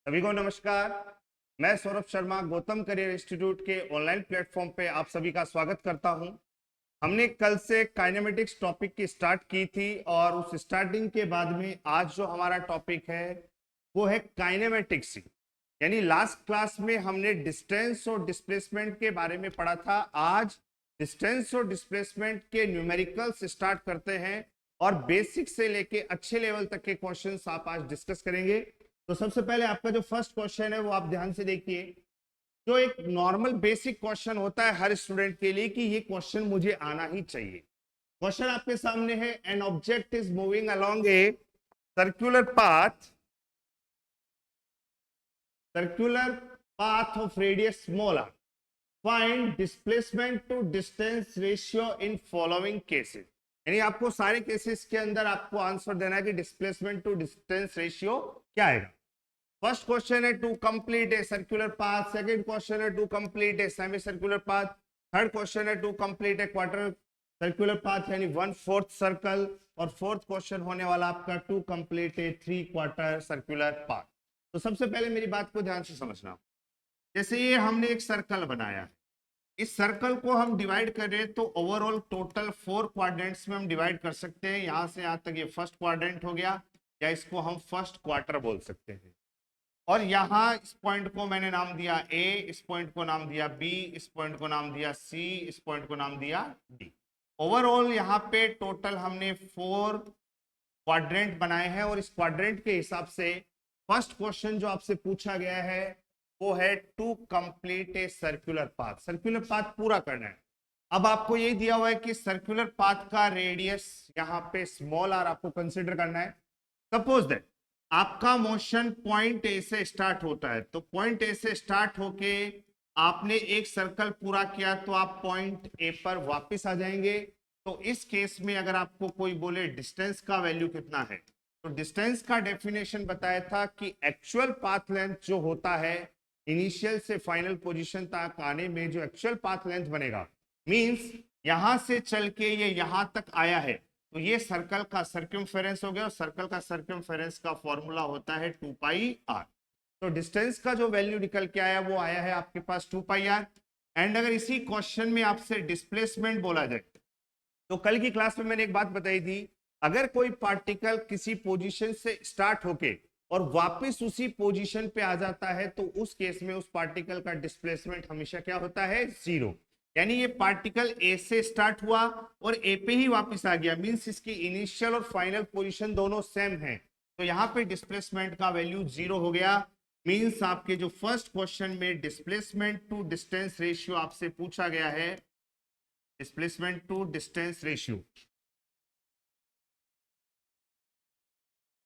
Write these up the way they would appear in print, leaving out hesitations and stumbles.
सभी को नमस्कार। मैं सौरभ शर्मा गौतम करियर इंस्टीट्यूट के ऑनलाइन प्लेटफॉर्म पे आप सभी का स्वागत करता हूं। हमने कल से काइनेमेटिक्स टॉपिक की स्टार्ट की थी और उस स्टार्टिंग के बाद में आज जो हमारा टॉपिक है वो है काइनेमेटिक्स। यानी लास्ट क्लास में हमने डिस्टेंस और डिस्प्लेसमेंट के बारे में पढ़ा था। आज डिस्टेंस और डिस्प्लेसमेंट के न्यूमेरिकल्स स्टार्ट करते हैं और बेसिक से लेके अच्छे लेवल तक के क्वेश्चंस आप आज डिस्कस करेंगे। तो सबसे पहले आपका जो फर्स्ट क्वेश्चन है वो आप ध्यान से देखिए। जो एक नॉर्मल बेसिक क्वेश्चन होता है हर स्टूडेंट के लिए कि ये क्वेश्चन मुझे आना ही चाहिए। क्वेश्चन आपके सामने है, an object is moving along a circular path of radius small R, find displacement to distance ratio in following cases. यानी आपको सारे केसेस के अंदर आपको आंसर देना है कि डिस्प्लेसमेंट टू डिस्टेंस रेशियो क्या आएगा। फर्स्ट क्वेश्चन है to complete a circular path, second question है to complete a semi circular path, third question है to complete a quarter circular path यानी 1/4 सर्कल, और फोर्थ क्वेश्चन होने वाला आपका to complete a 3 quarter circular path. तो सबसे पहले मेरी बात को ध्यान से समझना। जैसे ये हमने एक सर्कल बनाया, इस सर्कल को हम डिवाइड कर रहे हैं तो ओवरऑल टोटल 4 क्वाड्रेंट्स में हम डिवाइड कर सकते हैं। यहां से यहां तक ये फर्स्ट क्वाड्रेंट हो गया, या इसको हम फर्स्ट क्वार्टर बोल सकते हैं। और यहां इस पॉइंट को मैंने नाम दिया ए, इस पॉइंट को नाम दिया बी, इस पॉइंट को नाम दिया सी, इस पॉइंट को नाम दिया डी। ओवरऑल यहाँ पे टोटल हमने 4 क्वाड्रेंट बनाए हैं और इस क्वाड्रेंट के हिसाब से फर्स्ट क्वेश्चन जो आपसे पूछा गया है वो है to complete a circular path. Circular path पूरा करना है। अब आपको ये दिया हुआ है कि सर्कुलर पाथ का रेडियस यहाँ पे स्मॉल आर आपको कंसिडर करना है। सपोज दैट आपका मोशन पॉइंट ए से स्टार्ट होता है, तो पॉइंट ए से स्टार्ट होके आपने एक सर्कल पूरा किया तो आप पॉइंट ए पर वापस आ जाएंगे। तो इस केस में अगर आपको कोई बोले डिस्टेंस का वैल्यू कितना है, तो डिस्टेंस का डेफिनेशन बताया था कि एक्चुअल पाथ लेंथ जो होता है इनिशियल से फाइनल पोजीशन तक आने में जो एक्चुअल पाथ लेंथ बनेगा, मींस यहां से चल के ये यहां तक आया है तो ये सर्कल का सर्कमफेरेंस हो गया, और सर्कल का सर्कमफेरेंस का फॉर्मूला होता है 2πr। तो डिस्टेंस का जो वैल्यू निकल के आया वो आया है आपके पास 2πr। एंड अगर इसी क्वेश्चन में आपसे डिस्प्लेसमेंट बोला जाए तो कल की क्लास में मैंने एक बात बताई थी, अगर कोई पार्टिकल किसी पोजीशन से स्टार्ट होके और वापस उसी पोजीशन पे आ जाता है तो उस केस में उस पार्टिकल का डिस्प्लेसमेंट हमेशा क्या होता है, 0। यानी ये पार्टिकल ए से स्टार्ट हुआ और ए पे ही वापस आ गया, मींस इसकी इनिशियल और फाइनल पोजीशन दोनों सेम है, तो यहाँ पे डिस्प्लेसमेंट का वैल्यू 0 हो गया। मींस आपके जो फर्स्ट क्वेश्चन में डिस्प्लेसमेंट टू डिस्टेंस रेशियो आपसे पूछा गया है, डिस्प्लेसमेंट टू डिस्टेंस रेशियो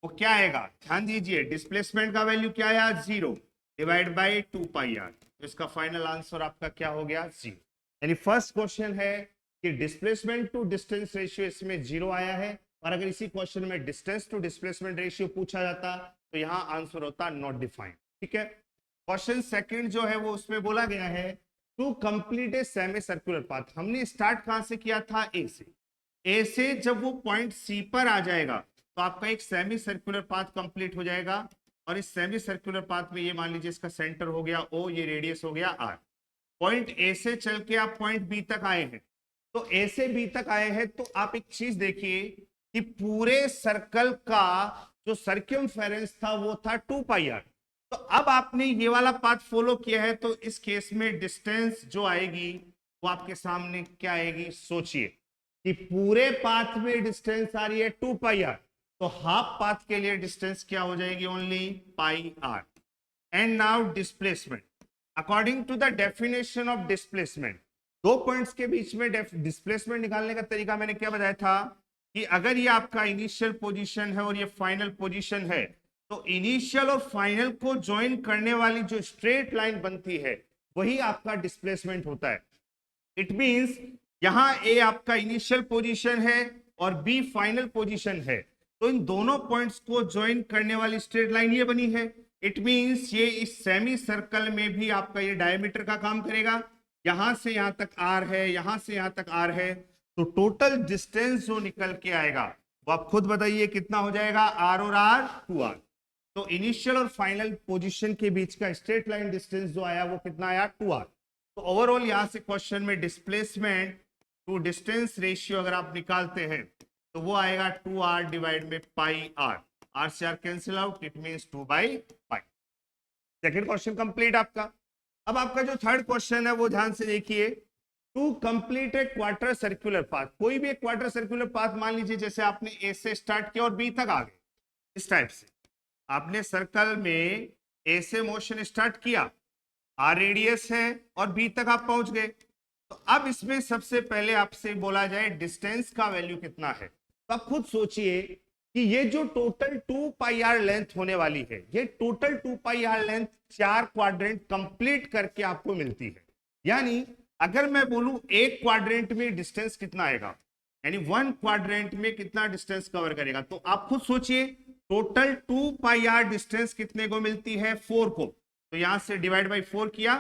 वो क्या आएगा, ध्यान दीजिए। डिस्प्लेसमेंट का वैल्यू क्या आया, 0 डिवाइड बाई 2πr। तो इसका फाइनल आंसर आपका क्या हो गया, 0। यानी फर्स्ट क्वेश्चन है कि डिस्प्लेसमेंट टू डिस्टेंस रेशियो इसमें 0 आया है, और अगर इसी क्वेश्चन में डिस्टेंस टू डिस्प्लेसमेंट रेशियो पूछा जाता तो यहां आंसर होता नॉट डिफाइंड। ठीक है। क्वेश्चन सेकंड जो है वो उसमें बोला गया है to complete a semi circular path. हमने स्टार्ट कहां से किया था, ए से। ए से जब वो पॉइंट सी पर आ जाएगा तो आपका एक सेमी सर्कुलर पाथ कंप्लीट हो जाएगा, और इस सेमी सर्कुलर पाथ में ये मान लीजिए इसका सेंटर हो गया ओ, ये रेडियस हो गया आर। पॉइंट ए से चल के आप पॉइंट बी तक आए हैं, तो ए से बी तक आए हैं तो आप एक चीज देखिए कि पूरे सर्कल का जो सर्कमफेरेंस था वो था 2πr। तो अब आपने ये वाला पाथ फॉलो किया है तो इस केस में डिस्टेंस जो आएगी वो आपके सामने क्या आएगी, सोचिए कि पूरे पाथ में डिस्टेंस आ रही है 2πr, तो हाफ पाथ के लिए डिस्टेंस क्या हो जाएगी, only πr। And now displacement according to the definition of displacement, दो पॉइंट्स के बीच में डिस्प्लेसमेंट निकालने का तरीका मैंने क्या बताया था कि अगर ये आपका इनिशियल पोजीशन है और ये फाइनल पोजीशन है तो इनिशियल और फाइनल को ज्वाइन करने वाली जो स्ट्रेट लाइन बनती है वही आपका डिस्प्लेसमेंट होता है। इट मींस यहां ए आपका इनिशियल पोजीशन है और बी फाइनल पोजीशन है, तो इन दोनों पॉइंट्स को ज्वाइन करने वाली स्ट्रेट लाइन ये बनी है। इट मींस ये इस सेमी सर्कल में भी आपका ये डायमीटर का काम करेगा। यहां से यहां तक आर है, यहां से यहां तक आर है, तो टोटल डिस्टेंस जो निकल के आएगा वो आप खुद बताइए कितना हो जाएगा, आर और आर 2r। तो इनिशियल और फाइनल पोजीशन के बीच का स्ट्रेट लाइन डिस्टेंस जो आया वो कितना आया 2r। तो ओवरऑल यहां से क्वेश्चन में डिस्प्लेसमेंट टू डिस्टेंस रेशियो अगर आप निकालते हैं तो वो आएगा 2r डिवाइड में पाई r, r से r cancel out, it means 2/पाई। सेकंड क्वेश्चन कंप्लीट आपका। अब आपका जो थर्ड क्वेश्चन है वो ध्यान से देखिए, to complete a quarter circular path, कोई भी एक क्वार्टर सर्कुलर पाथ मान लीजिए जैसे आपने ए से स्टार्ट किया और बी तक आ गए, इस टाइप से आपने सर्कल में ए से मोशन स्टार्ट किया, आर रेडियस है और बी तक आप पहुंच गए। तो अब इसमें सबसे पहले आपसे बोला जाए डिस्टेंस का वैल्यू कितना है, तो आप खुद सोचिए कि ये जो टोटल 2πr लेंथ होने वाली है, ये total 2πr length 4 quadrant complete करके आपको मिलती है। यानी अगर मैं बोलूं एक क्वाड्रेंट में डिस्टेंस कितना आएगा, यानी 1 क्वाड्रेंट में कितना डिस्टेंस कवर करेगा, तो आप खुद सोचिए टोटल 2πr डिस्टेंस कितने को मिलती है, 4 को। तो यहां से डिवाइड बाई 4 किया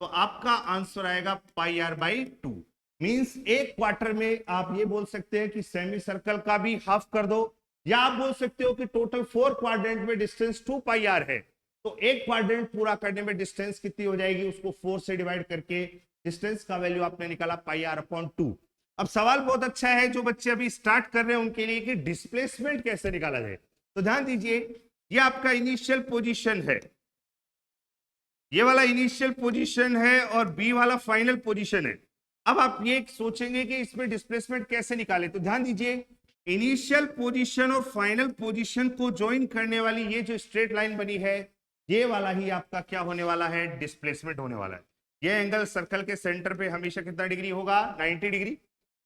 तो आपका आंसर आएगा πr/2। मींस एक क्वार्टर में आप ये बोल सकते हैं कि सेमी सर्कल का भी हाफ कर दो, या आप बोल सकते हो कि टोटल 4 क्वाड्रेंट में डिस्टेंस 2πr है, तो एक क्वाड्रेंट पूरा करने में डिस्टेंस कितनी हो जाएगी, उसको 4 से डिवाइड करके डिस्टेंस का वैल्यू आपने निकाला πr/2। अब सवाल बहुत अच्छा है जो बच्चे अभी स्टार्ट कर रहे हैं उनके लिए कि डिस्प्लेसमेंट कैसे निकाला जाए। तो ध्यान दीजिए, ये आपका इनिशियल पोजीशन है, ये वाला इनिशियल पोजीशन है और बी वाला फाइनल पोजीशन है। अब आप ये सोचेंगे कि इसमें डिस्प्लेसमेंट कैसे निकाले, तो ध्यान दीजिए इनिशियल पोजीशन और फाइनल पोजीशन को ज्वाइन करने वाली ये जो स्ट्रेट लाइन बनी है, ये वाला ही आपका क्या होने वाला है, डिस्प्लेसमेंट होने वाला है। ये एंगल सर्कल के सेंटर पे हमेशा कितना डिग्री होगा, 90 डिग्री।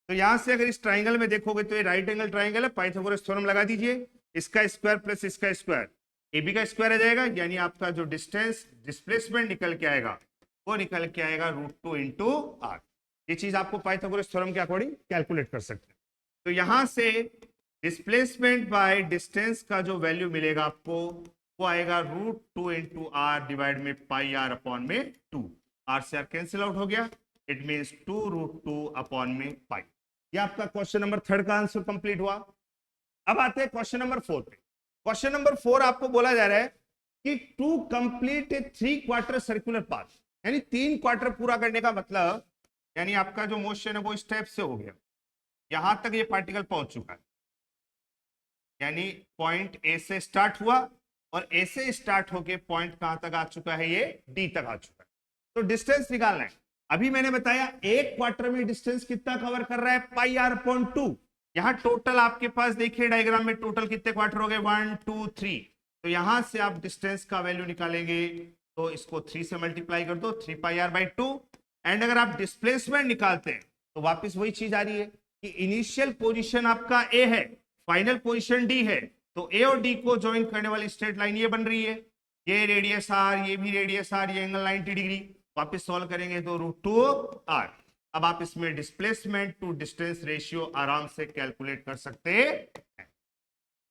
तो यहां से अगर इस ट्राइंगल में देखोगे तो ये राइट एंगल ट्राइंगल है, पाइथागोरस थ्योरम लगा दीजिए, इसका स्क्वायर प्लस इसका स्क्वायर AB का स्क्वायर आ जाएगा, यानी आपका जो डिस्टेंस डिस्प्लेसमेंट निकल के आएगा वो निकल के आएगा √2 इंटू r। ये चीज आपको पाइथागोरस थ्योरम के अकॉर्डिंग कैलकुलेट कर सकते हैं। तो यहां से डिस्प्लेसमेंट बाय डिस्टेंस का जो वैल्यू मिलेगा आपको वो आएगा √2 इंटू r डिवाइड में πr/2। r से r कैंसिल आउट हो गया, इट मींस 2√2/π। ये आपका क्वेश्चन नंबर 3 का आंसर कंप्लीट हुआ। अब आते हैं क्वेश्चन नंबर 4 पे। क्वेश्चन नंबर 4 आपको बोला जा रहा है कि to complete a 3 quarter circular path, यानी 3 क्वार्टर पूरा करने का मतलब यानी आपका जो मोशन है वो इस टाइप से हो गया, यहां तक ये पार्टिकल पहुंच चुका है, यानी पॉइंट ए से स्टार्ट हुआ और ए से स्टार्ट होके पॉइंट कहां तक आ चुका है, ये डी तक आ चुका है। तो डिस्टेंस निकालना है। अभी मैंने बताया एक क्वार्टर में डिस्टेंस कितना कवर कर रहा है, πr/2। यहां टोटल आपके पास देखिए डायग्राम में टोटल कितने क्वार्टर हो गए, 1 2 3। तो यहां से आप डिस्टेंस का वैल्यू निकालेंगे तो इसको 3 से मल्टीप्लाई कर दो, 3πr/2। एंड अगर आप डिस्प्लेसमेंट निकालते हैं तो वापस वही चीज आ रही है कि इनिशियल पोजीशन आपका ए है, फाइनल पोजीशन डी है, तो ए और डी को ज्वाइन करने वाली स्ट्रेट लाइन ये बन रही है, ये रेडियस आर, ये भी रेडियस आर, ये एंगल 90 डिग्री। वापस सॉल्व करेंगे तो √2r। अब आप इसमें डिस्प्लेसमेंट टू डिस्टेंस रेशियो आराम से कैलकुलेट कर सकते हैं।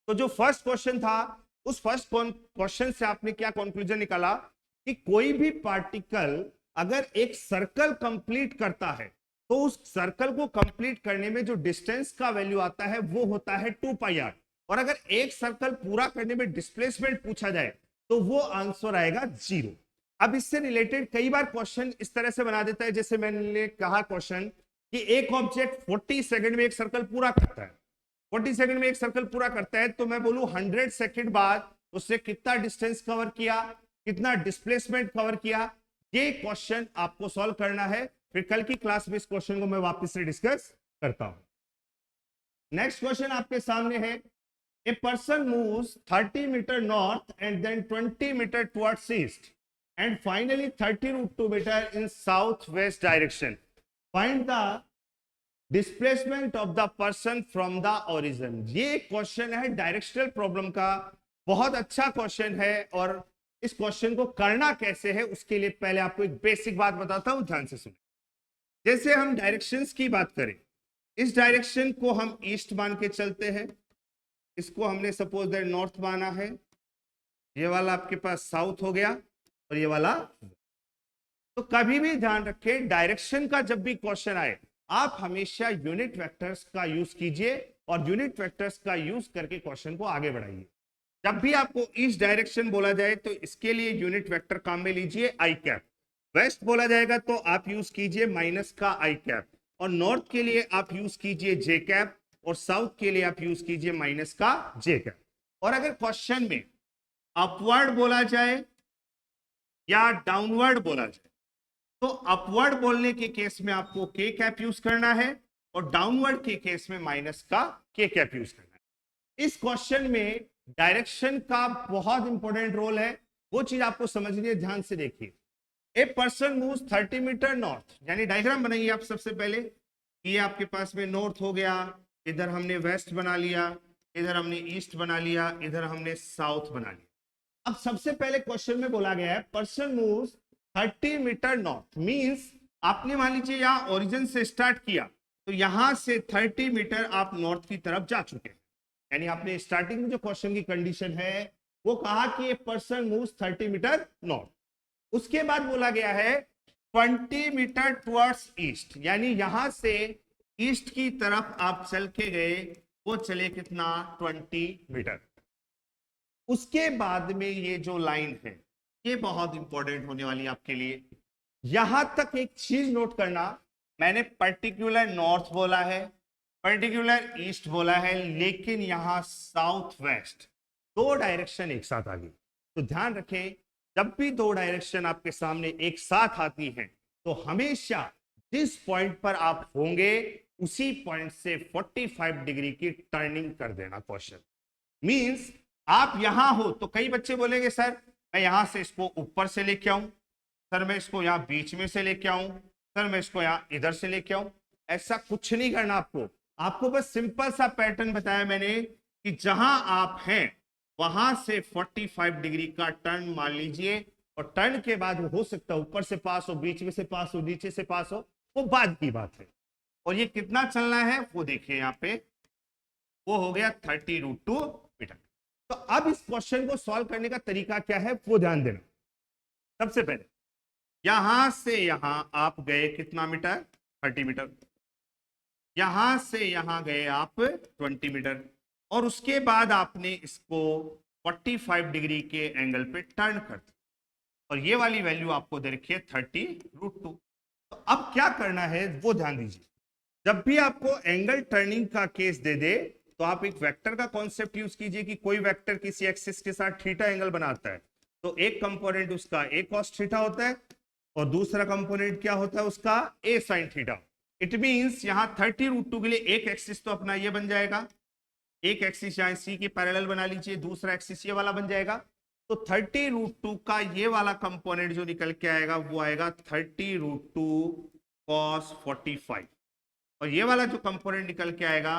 तो जो फर्स्ट क्वेश्चन था उस फर्स्ट क्वेश्चन से आपने क्या कंक्लूजन निकाला कि कोई भी पार्टिकल अगर एक सर्कल कंप्लीट करता है तो उस सर्कल को कंप्लीट करने में जो डिस्टेंस का वैल्यू आता है वो होता है 2πr, और अगर एक सर्कल पूरा करने में डिस्प्लेसमेंट पूछा जाए तो वो आंसर आएगा 0। अब इससे रिलेटेड कई बार क्वेश्चन इस तरह से बना देता है, जैसे मैंने कहा क्वेश्चन कि एक ऑब्जेक्ट 40 सेकंड में एक सर्कल पूरा करता है, 40 सेकंड में एक सर्कल पूरा करता है, तो मैं बोलूं 100 सेकंड बाद उससे कितना डिस्टेंस कवर किया, कितना डिस्प्लेसमेंट कवर किया। ये क्वेश्चन आपको सॉल्व करना है, फिर कल की क्लास में इस क्वेश्चन को मैं वापस से डिस्कस करता हूं। नेक्स्ट क्वेश्चन आपके सामने है, a person moves 30 meter north and then 20 meter towards east and finally 30√2 meter in southwest direction. Find the displacement of the person from the origin. ये क्वेश्चन है डायरेक्शनल प्रॉब्लम का, बहुत अच्छा क्वेश्चन है, और इस क्वेश्चन को करना कैसे है उसके लिए पहले आपको एक बेसिक बात बताता हूं, ध्यान से सुनिए। जैसे हम डायरेक्शंस की बात करें, इस डायरेक्शन को हम ईस्ट मान के चलते हैं, इसको हमने सपोज दैट नॉर्थ माना है, ये वाला आपके पास साउथ हो गया और ये वाला। तो कभी भी ध्यान रखें डायरेक्शन का जब भी क्वेश्चन आए आप हमेशा यूनिट वेक्टर्स का यूज कीजिए और यूनिट वेक्टर्स का यूज करके क्वेश्चन को आगे बढ़ाइए। जब भी आपको ईस्ट डायरेक्शन बोला जाए तो इसके लिए यूनिट वेक्टर काम में लीजिए आई कैप। वेस्ट बोला जाएगा तो आप यूज कीजिए माइनस का आई कैप, और नॉर्थ के लिए आप यूज कीजिए जे कैप, और साउथ के लिए आप यूज कीजिए माइनस का जे कैप। और अगर क्वेश्चन में अपवर्ड बोला जाए या डाउनवर्ड बोला जाए तो अपवर्ड बोलने के केस में आपको के कैप यूज करना है, और डाउनवर्ड के केस में माइनस का के कैप यूज करना है। इस क्वेश्चन में डायरेक्शन का बहुत इंपॉर्टेंट रोल है, वो चीज आपको समझनी है, ध्यान से देखिए। A person moves 30 meter north, यानी डायग्राम बनाइए आप सबसे पहले। ये आपके पास में नॉर्थ हो गया, इधर हमने वेस्ट बना लिया, इधर हमने ईस्ट बना लिया, इधर हमने साउथ बना लिया। अब सबसे पहले क्वेश्चन में बोला गया है person moves 30 meter north, means आपने मान लीजिए यहां ओरिजिन से स्टार्ट किया, तो यहां से 30 मीटर आप नॉर्थ की तरफ जा चुके हैं। यानी आपने स्टार्टिंग में जो क्वेश्चन की कंडीशन है वो कहा कि a person moves 30 meter north. उसके बाद बोला गया है 20 मीटर टुवर्ड्स ईस्ट, यानी यहां से ईस्ट की तरफ आप चल के गए, वो चले कितना 20 मीटर। उसके बाद में ये जो लाइन है ये बहुत इंपॉर्टेंट होने वाली है आपके लिए। यहां तक एक चीज नोट करना, मैंने पर्टिकुलर नॉर्थ बोला है, पर्टिकुलर ईस्ट बोला है, लेकिन यहां साउथ वेस्ट दो डायरेक्शन एक साथ आ गई। तो ध्यान रखें, जब भी दो डायरेक्शन आपके सामने एक साथ आती हैं तो हमेशा जिस पॉइंट पर आप होंगे उसी पॉइंट से 45 डिग्री की टर्निंग कर देना। क्वेश्चन मींस आप यहां हो तो कई बच्चे बोलेंगे सर मैं यहां से इसको ऊपर से लेके आऊं, सर मैं इसको यहां बीच में से लेके आऊं, सर मैं इसको यहां इधर से लेके आऊं। ऐसा कुछ नहीं करना आपको बस सिंपल सा पैटर्न बताया मैंने कि जहां आप हैं वहां से 45 डिग्री का टर्न मान लीजिए, और टर्न के बाद वो हो सकता है ऊपर से पास हो, बीच में से पास हो, नीचे से पास हो, वो बाद की बात है। और ये कितना चलना है वो देखिए यहां पे, वो हो गया 30√2 मीटर। तो अब इस क्वेश्चन को सॉल्व करने का तरीका क्या है वो ध्यान देना। सबसे पहले यहां से यहां आप गए कितना मीटर 30 मीटर, यहां से यहां गए आप 20 मीटर, और उसके बाद आपने इसको 45 डिग्री के एंगल पे टर्न कर दिया, और ये वाली वैल्यू आपको दे रखी है 30√2। तो अब क्या करना है वो ध्यान दीजिए। जब भी आपको एंगल टर्निंग का केस दे दे तो आप एक वेक्टर का कॉन्सेप्ट यूज कीजिए कि कोई वेक्टर किसी एक्सिस के साथ थीटा एंगल बनाता है, तो एक कंपोनेंट उसका ए कॉस थीटा होता है और दूसरा कंपोनेंट क्या होता है उसका ए साइन थीटा। इट मींस यहां 30√2 के लिए एक एक्सिस तो अपना ये बन जाएगा, एक एक्सिस यहां सी के पैरेलल बना लीजिए, दूसरा एक्सिस ये वाला बन जाएगा। तो 30√2 का ये वाला कंपोनेंट जो निकल के आएगा वो आएगा 30√2 cos 45, और ये वाला जो कंपोनेंट निकल के आएगा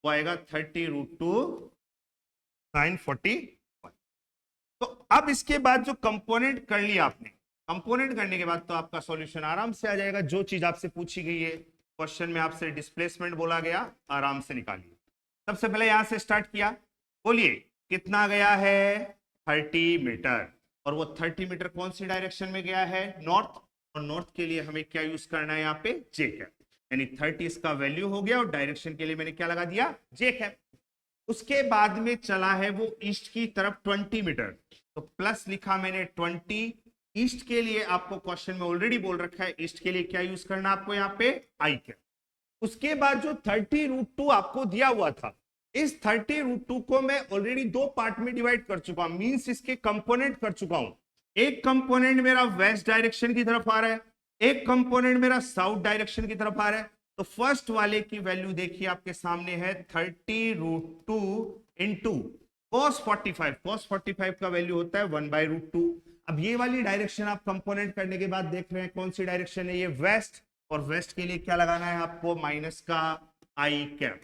वो आएगा 30√2 sin 45। तो अब इसके बाद जो कंपोनेंट कर लिया आपने, कंपोनेंट करने के बाद तो आपका सॉल्यूशन आराम से आ जाएगा। जो चीज आपसे पूछी गई है क्वेश्चन में, आपसे डिस्प्लेसमेंट बोला गया, आराम से निकालिए। सबसे पहले यहां से स्टार्ट किया, बोलिए कितना गया है 30 मीटर, और वो 30 मीटर कौन सी डायरेक्शन में गया है नॉर्थ, और नॉर्थ के लिए हमें क्या यूज करना है यहाँ पे जे कैप, यानी 30 इसका वैल्यू हो गया, और डायरेक्शन के लिए मैंने क्या लगा दिया जे कैप। उसके बाद में चला है वो ईस्ट की तरफ 20 मीटर, तो प्लस लिखा मैंने 20। ईस्ट के लिए आपको क्वेश्चन में ऑलरेडी बोल रखा है ईस्ट के लिए क्या यूज करना आपको यहाँ पे आई कैप। उसके बाद जो 30√2 आपको दिया हुआ था, इस 30√2 को मैं ऑलरेडी दो पार्ट में डिवाइड कर चुका हूं, मींस इसके कंपोनेंट कर चुका हूं। एक कंपोनेंट मेरा वेस्ट डायरेक्शन की तरफ आ रहा है, एक कंपोनेंट मेरा साउथ डायरेक्शन की तरफ आ रहा है। तो फर्स्ट वाले की वैल्यू देखिए आपके सामने है 30√2 इंटू cos 45। cos 45 का वैल्यू होता है 1/√2। अब ये वाली डायरेक्शन आप कंपोनेंट करने के बाद देख रहे हैं कौन सी डायरेक्शन है, ये वेस्ट, और वेस्ट के लिए क्या लगाना है आपको माइनस का आई कैप,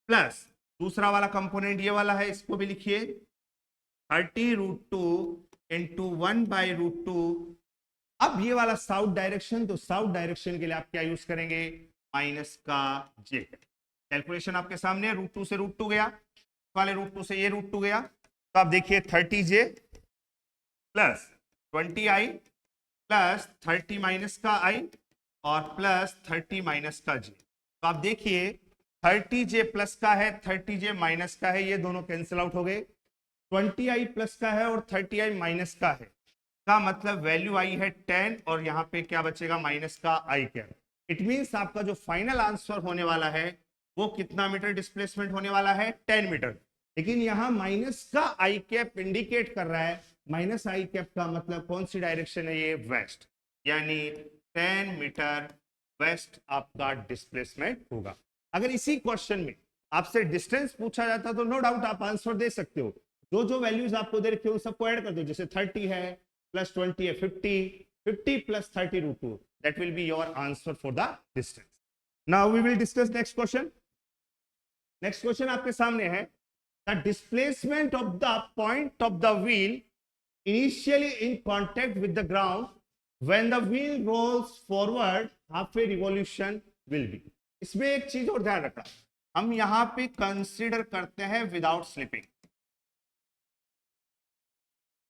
प्लस दूसरा वाला कंपोनेंट ये वाला है, इसको भी लिखिए 30√2 इंटू 1/√2। अब ये वाला साउथ डायरेक्शन, तो साउथ डायरेक्शन के लिए आप क्या यूज करेंगे माइनस का जे। कैलकुलेशन आपके सामने, √2 से √2 गया, वाले √2 से ये √2 गया, तो आप देखिए 30j plus 20i plus 30 minus का i और प्लस 30 माइनस का j। तो आप देखिए 30j प्लस का है, 30j माइनस का है, ये दोनों कैंसिल आउट हो गए। 20i प्लस का है और 30i माइनस का है, का मतलब वैल्यू आई है 10 और यहाँ पे क्या बचेगा माइनस का आई कैप। इट मींस आपका जो फाइनल आंसर होने वाला है वो कितना मीटर डिस्प्लेसमेंट होने वाला है 10 मीटर। लेकिन यहाँ माइनस का आई कैप इंडिकेट कर रहा है, माइनस आई कैप का मतलब कौन सी डायरेक्शन है ये वेस्ट, यानी 10 मीटर वेस्ट आपका डिस्प्लेसमेंट होगा। अगर इसी क्वेश्चन में आपसे डिस्टेंस पूछा जाता तो नो डाउट आप आंसर दे सकते हो, जो जो वैल्यूज आपको दे रखे हो सबको ऐड कर दो, जैसे 30 है प्लस 20 है 50 plus 30 root 2, that will be your answer for the distance. Now we will discuss next question. Next question आपके सामने है, the displacement of the point of the wheel initially in contact with the ground when the wheel rolls forward half a revolution will be। इसमें एक चीज और ध्यान रखना, हम यहां पे कंसीडर करते हैं विदाउट स्लिपिंग।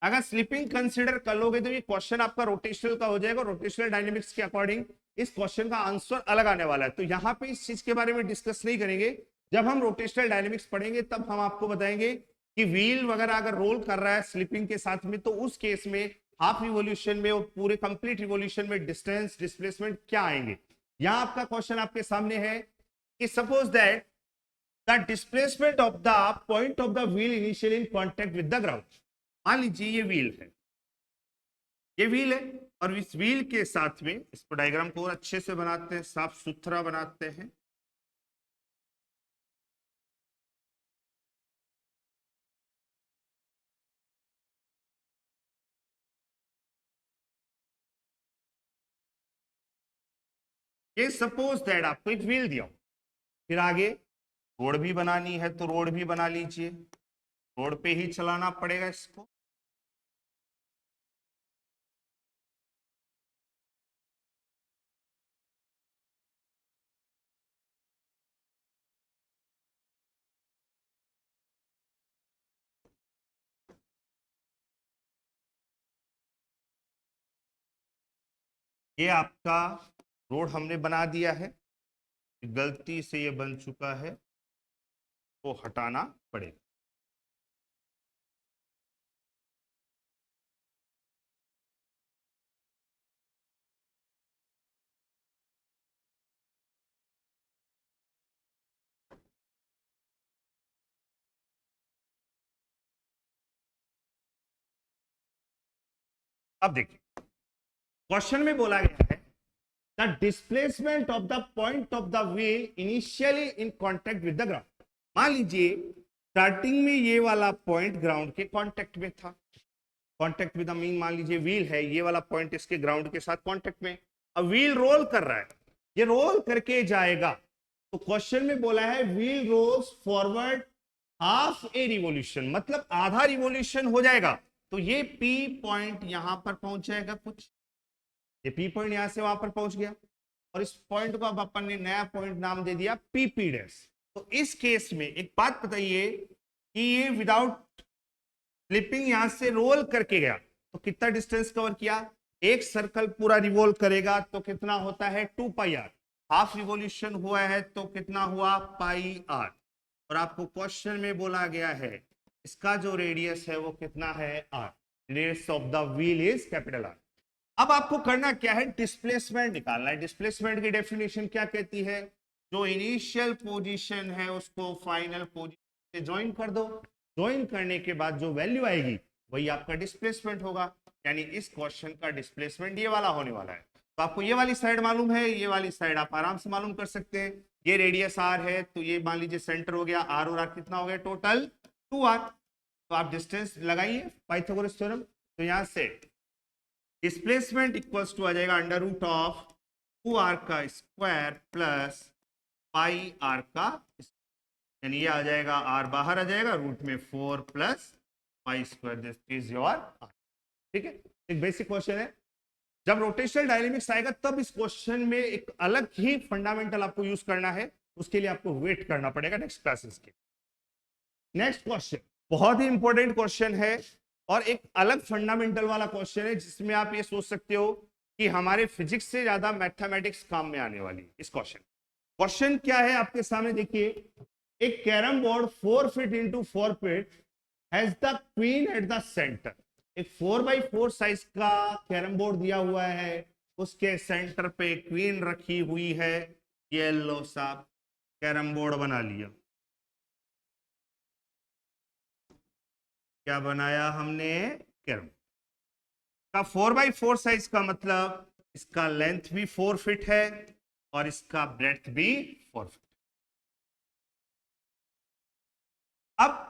अगर स्लिपिंग कंसीडर कर लोगे तो ये क्वेश्चन आपका रोटेशनल का हो जाएगा, रोटेशनल डायनेमिक्स के अकॉर्डिंग इस क्वेश्चन का आंसर अलग आने वाला है। तो यहां पे इस चीज के बारे में डिस्कस नहीं करेंगे, जब हम रोटेशनल डायनेमिक्स पढ़ेंगे तब हम आपको बताएंगे कि व्हील वगैरह अगर रोल कर रहा है स्लिपिंग के साथ में तो उस केस में हाफ रिवॉल्यूशन में और पूरे कंप्लीट रिवॉल्यूशन में डिस्टेंस डिस्प्लेसमेंट क्या आएंगे। यहां आपका क्वेश्चन आपके सामने है कि suppose that the displacement of the point of the wheel initially in contact with the ground. मान लीजिए ये व्हील है, ये व्हील है और इस व्हील के साथ में इस डायग्राम को और अच्छे से बनाते हैं, साफ सुथरा बनाते हैं। ये सपोज दैट आपको एक व्हील दिया, फिर आगे रोड भी बनानी है तो रोड भी बना लीजिए, रोड पे ही चलाना पड़ेगा इसको। ये आपका रोड हमने बना दिया है, गलती से ये बन चुका है वो हटाना पड़ेगा। अब देखिए क्वेश्चन में बोला गया है the displacement of the point of the wheel initially in contact with the ground. मान लीजिए स्टार्टिंग में ये वाला पॉइंट ग्राउंड के कांटेक्ट में था, कांटेक्ट विद द मीन मान लीजिए व्हील है, ये वाला पॉइंट इसके ग्राउंड के साथ कांटेक्ट में। अब व्हील रोल कर रहा है, ये रोल करके जाएगा, तो क्वेश्चन में बोला है व्हील रोल्स फॉरवर्ड हाफ ए रिवॉल्यूशन, मतलब आधा रिवॉल्यूशन हो जाएगा। तो ये पी पॉइंट यहां पर पहुंच जाएगा, कुछ ये पी पॉइंट यहां से वहां पर पहुंच गया और इस पॉइंट को अब अपन ने नया पॉइंट नाम दे दिया पी पी डैश। तो इस केस में एक बात बताइए कि ये विदाउट स्लिपिंग यहां से रोल करके गया तो कितना डिस्टेंस कवर किया, एक सर्कल पूरा रिवॉल्व करेगा तो कितना होता है 2 पाई आर, हाफ रिवॉल्यूशन हुआ है तो कितना हुआ पाई आर। और आपको क्वेश्चन में बोला गया है इसका जो रेडियस है वो कितना है R, radius of the wheel is capital R. अब आपको करना क्या है, डिस्प्लेसमेंट निकालना है। डिस्प्लेसमेंट की डेफिनेशन क्या कहती है, जो इनिशियल पोजीशन है उसको फाइनल पोजीशन से ज्वाइन कर दो, ज्वाइन करने के बाद जो वैल्यू आएगी वही आपका डिस्प्लेसमेंट होगा। यानी इस क्वेश्चन का डिस्प्लेसमेंट ये वाला होने वाला है। तो आपको ये वाली साइड मालूम है, ये वाली साइड आप आराम से मालूम कर सकते हैं। ये रेडियस आर है तो ये मान लीजिए सेंटर हो गया, आर और आर कितना हो गया टोटल 2r। तो आप डिस्टेंस लगाइए पाइथागोरस थ्योरम, तो यहां से डिस्प्लेसमेंट इक्वल्स टू आ जाएगा अंडर रूट ऑफ 2r का स्क्वायर प्लस पाई आर का, यानी ये आ जाएगा r बाहर आ जाएगा, रूट में 4 plus pi square, this is your r। ठीक है, एक बेसिक क्वेश्चन है। जब रोटेशनल डायनेमिक्स आएगा तब इस क्वेश्चन में एक अलग ही फंडामेंटल आपको यूज करना है, उसके लिए आपको वेट करना पड़ेगा नेक्स्ट क्लासेस के। नेक्स्ट क्वेश्चन बहुत ही इंपॉर्टेंट क्वेश्चन है और एक अलग फंडामेंटल वाला क्वेश्चन है, जिसमें आप ये सोच सकते हो कि हमारे फिजिक्स से ज्यादा मैथमेटिक्स काम में आने वाली इस क्वेश्चन क्या है आपके सामने देखिए, एक carrom board 4 feet into 4 feet has the queen at the centre. एक 4x4 साइज का कैरम बोर्ड दिया हुआ है, उसके सेंटर पे क्वीन रखी हुई है। ये लो साहब कैरम बोर्ड बना लिया। क्या बनाया हमने? कैरम का 4x4 साइज का मतलब इसका लेंथ भी 4 फीट है और इसका ब्रेड्थ भी 4 फीट। अब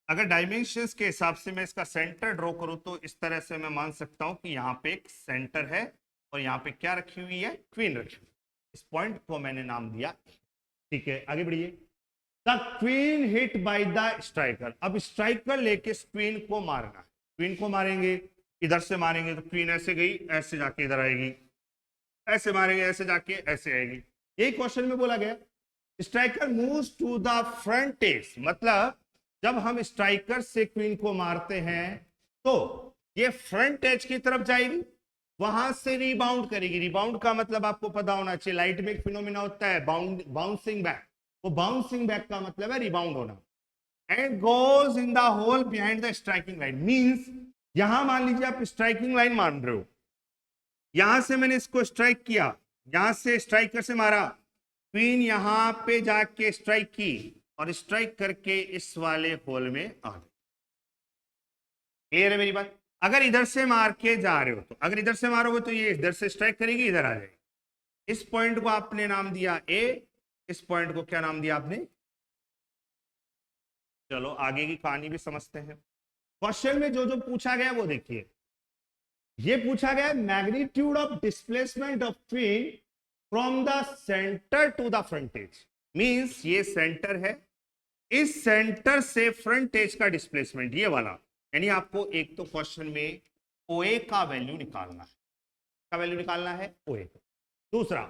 अगर डायमेंशंस के हिसाब से मैं इसका सेंटर ड्रॉ करूं तो इस तरह से मैं मान सकता हूं कि यहां पे एक सेंटर है और यहां पे क्या रखी हुई है? क्वीन रखी हुई। इस पॉइंट को मैंने नाम दिया। ठीक है, आगे बढ़िए। The queen hit by the striker. अब स्ट्राइकर लेके क्वीन को मारना है। क्वीन को मारेंगे, इधर से मारेंगे तो क्वीन ऐसे गई, ऐसे जाके इधर आएगी, ऐसे मारेंगे ऐसे जाके ऐसे आएगी। यही क्वेश्चन में बोला गया। Striker moves to the front edge, मतलब जब हम स्ट्राइकर से क्वीन को मारते हैं तो ये फ्रंट एज की तरफ जाएगी, वहां से रिबाउंड करेगी। रिबाउंड का मतलब आपको पता होना चाहिए, लाइट में एक फिनोमिना होता है बाउंसिंग बैक। वो बाउंसिंग बैक का मतलब है रिबाउंड होना। And goes in the hole behind the striking line. Means यहां मान लीजिए आप स्ट्राइकिंग लाइन मान रहे हो, यहां से मैंने इसको स्ट्राइक किया, यहां से स्ट्राइकर से मारा, क्वीन यहां पे जाके स्ट्राइक की और स्ट्राइक करके इस वाले होल में आ गई। क्लियर है मेरी बात? अगर इधर से मार के जा रहे हो तो, अगर इधर से मारोगे तो ये इधर से स्ट्राइक करेगी, इधर आ जाएगी। इस पॉइंट को आपने नाम दिया ए, इस पॉइंट को क्या नाम दिया आपने? चलो आगे की कहानी भी समझते हैं। क्वेश्चन में जो जो पूछा गया वो देखिए। ये पूछा गया magnitude of displacement of queen from the centre to the frontage. Means ये सेंटर है, इस सेंटर से फ्रंटेज का डिस्प्लेसमेंट ये वाला, यानी आपको एक तो क्वेश्चन में OA का वैल्यू निकालना है, का वैल्यू निकालना है OA। दूसरा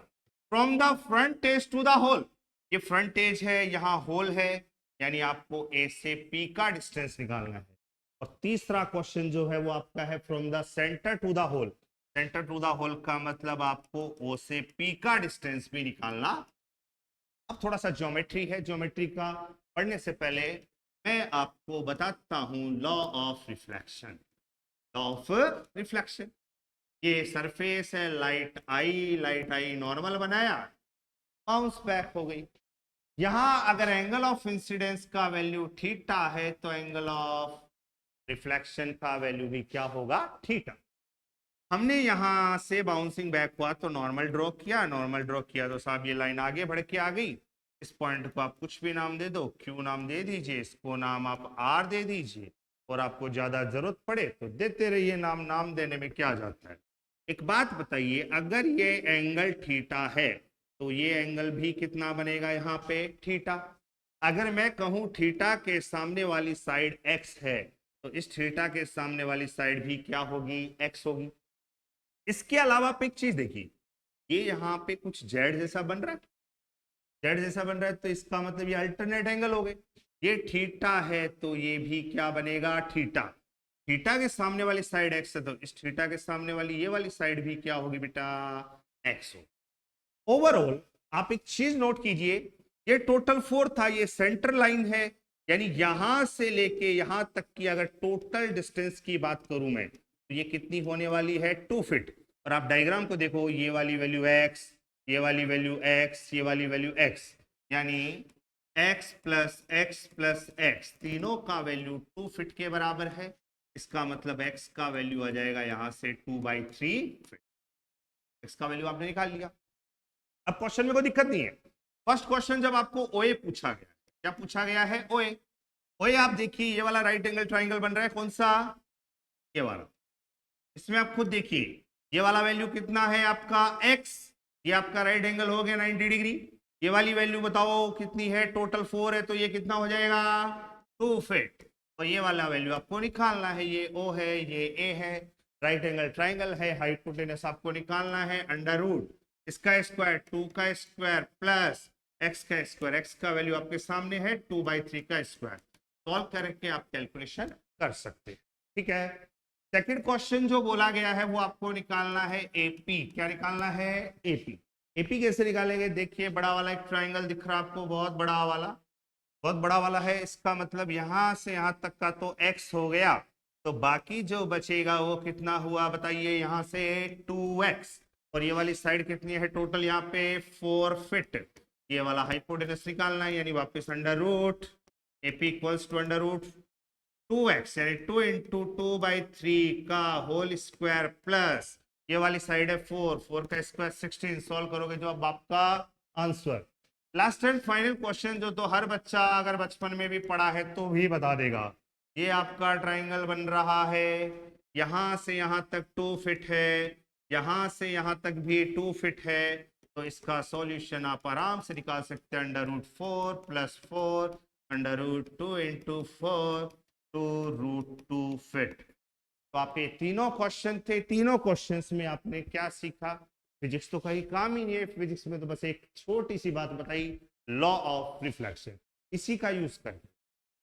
from the frontage to the hole, ये फ्रंटेज है, यहां होल है, यानी आपको A से P का डिस्टेंस निकालना है। और तीसरा क्वेश्चन जो है वो आपका है from the centre to the hole. Centre to the hole का मतलब आपको O से P का डिस्टेंस भी निकालना। अब थोड़ा सा ज्योमेट्री है, ज्योमेट्री का पढ़ने से पहले मैं आपको बताता हूं law of reflection. Law of reflection, ये सरफेस है, लाइट आई नॉर्मल बनाया, बाउंस बैक हो गई। यहां अगर एंगल ऑफ इंसिडेंस का वैल्यू थीटा है तो एंगल ऑफ रिफ्लेक्शन का वैल्यू भी क्या होगा? थीटा। हमने यहां से बाउंसिंग बैक हुआ तो नॉर्मल ड्रॉ किया, नॉर्मल ड्रॉ किया तो साहब ये लाइन आगे बढ़ के आ गई। इस पॉइंट को आप कुछ भी नाम दे दो, क्यू नाम दे दीजिए, इसको नाम आप आर दे दीजिए, और आपको ज्यादा जरूरत पड़े तो देते रहिए नाम, नाम देने में क्या जाता है। एक बात बताइए, अगर ये एंगल थीटा है तो ये एंगल भी कितना बनेगा? यहाँ पे थीटा। अगर मैं कहूं थीटा के सामने वाली साइड एक्स है तो इस थीटा के सामने वाली साइड भी क्या होगी? एक्स होगी। इसके अलावा आप एक चीज देखिए, ये यहाँ पे कुछ जेड जैसा बन रहा है, जेड जैसा बन रहा है तो इसका मतलब ये अल्टरनेट एंगल हो गए। ये थीटा है तो ये भी क्या बनेगा? थीटा। थीटा के सामने वाली साइड एक्स है तो इस थीटा के सामने वाली ये वाली साइड भी क्या होगी बेटा? एक्स हो। ओवरऑल आप एक चीज नोट कीजिए, ये टोटल 4 था, ये सेंटर लाइन है, यानी यहां से लेके यहां तक की अगर टोटल डिस्टेंस की बात करूं मैं तो ये कितनी होने वाली है? 2 फीट। और आप डायग्राम को देखो, ये वाली वैल्यू एक्स, ये वाली वैल्यू एक्स, ये वाली वैल्यू एक्स, यानी x प्लस एक्स तीनों का वैल्यू 2 फीट के बराबर है। इसका मतलब x का वैल्यू आ जाएगा यहां से 2/3 फीट। x का वैल्यू आपने निकाल लिया। अब क्वेश्चन में कोई दिक्कत नहीं है। फर्स्ट क्वेश्चन जब आपको OA पूछा गया, क्या पूछा गया है? OA। OA आप देखिए, ये वाला राइट एंगल ट्राइंगल बन रहा है, कौन सा? ये वाला। इसमें आप खुद देखिए, ये वाला वैल्यू कितना है आपका? x, ये आपका राइट एंगल हो गया 90 डिग्री। ये वाली वैल्यू बताओ कितनी है? टोटल 4 है तो ये कितना हो जाएगा? 2 फीट। और ये वाला वैल्यू आपको निकालना है, ये O है, ये A है, राइट एंगल ट्राइंगल है, हाइपोटेनस आपको निकालना है अंडर रूट इसका स्क्वायर 2 का स्क्वायर प्लस x का स्क्वायर, x का वैल्यू आपके सामने है 2/3 का स्क्वायर। सॉल्व करके आप कैलकुलेशन कर सकते हैं। ठीक है। सेकंड क्वेश्चन जो बोला गया है वो आपको निकालना है AP। क्या निकालना है? AP। AP कैसे निकालेंगे? देखिए, बड़ा वाला एक ट्राइंगल दिख रहा है आपको, बहुत बड़ा वाला, बहुत बड़ा वाला है, इसका मतलब यहां से यहां तक का तो x हो गया, तो बाकी जो बचेगा वो कितना हुआ बताइए, यहां से 2x, और ये वाली साइड कितनी है टोटल यहाँ पे 4 फीट। ये वाला हाइपोटेनस निकालना है, यानी वापस under root AP equals to under root 2x, यानी 2 इंटू 2/3 का होल स्क्वायर प्लस ये वाली साइड है 4, 4 का स्क्वायर 16, सॉल्व करोगे जो अब आपका answer. Last and final question जो तो हर बच्चा अगर बचपन में भी पढ़ा है तो भी बता देगा। ये आपका ट्राइंगल बन रहा है, यहां से यहां तक 2 फीट है, यहां से यहां तक भी 2 फीट है, तो इसका सॉल्यूशन आप आराम से निकाल सकते हैं under root 4 plus 4 under root 2 into 4 two root 2 feet. तो आपके तीनों क्वेश्चन थे, तीनों क्वेश्चंस में आपने क्या सीखा, फिजिक्स तो कहीं काम ही नहीं है, फिजिक्स में तो बस एक छोटी सी बात बताई, लॉ ऑफ रिफ्लेक्शन, इसी का यूज करें।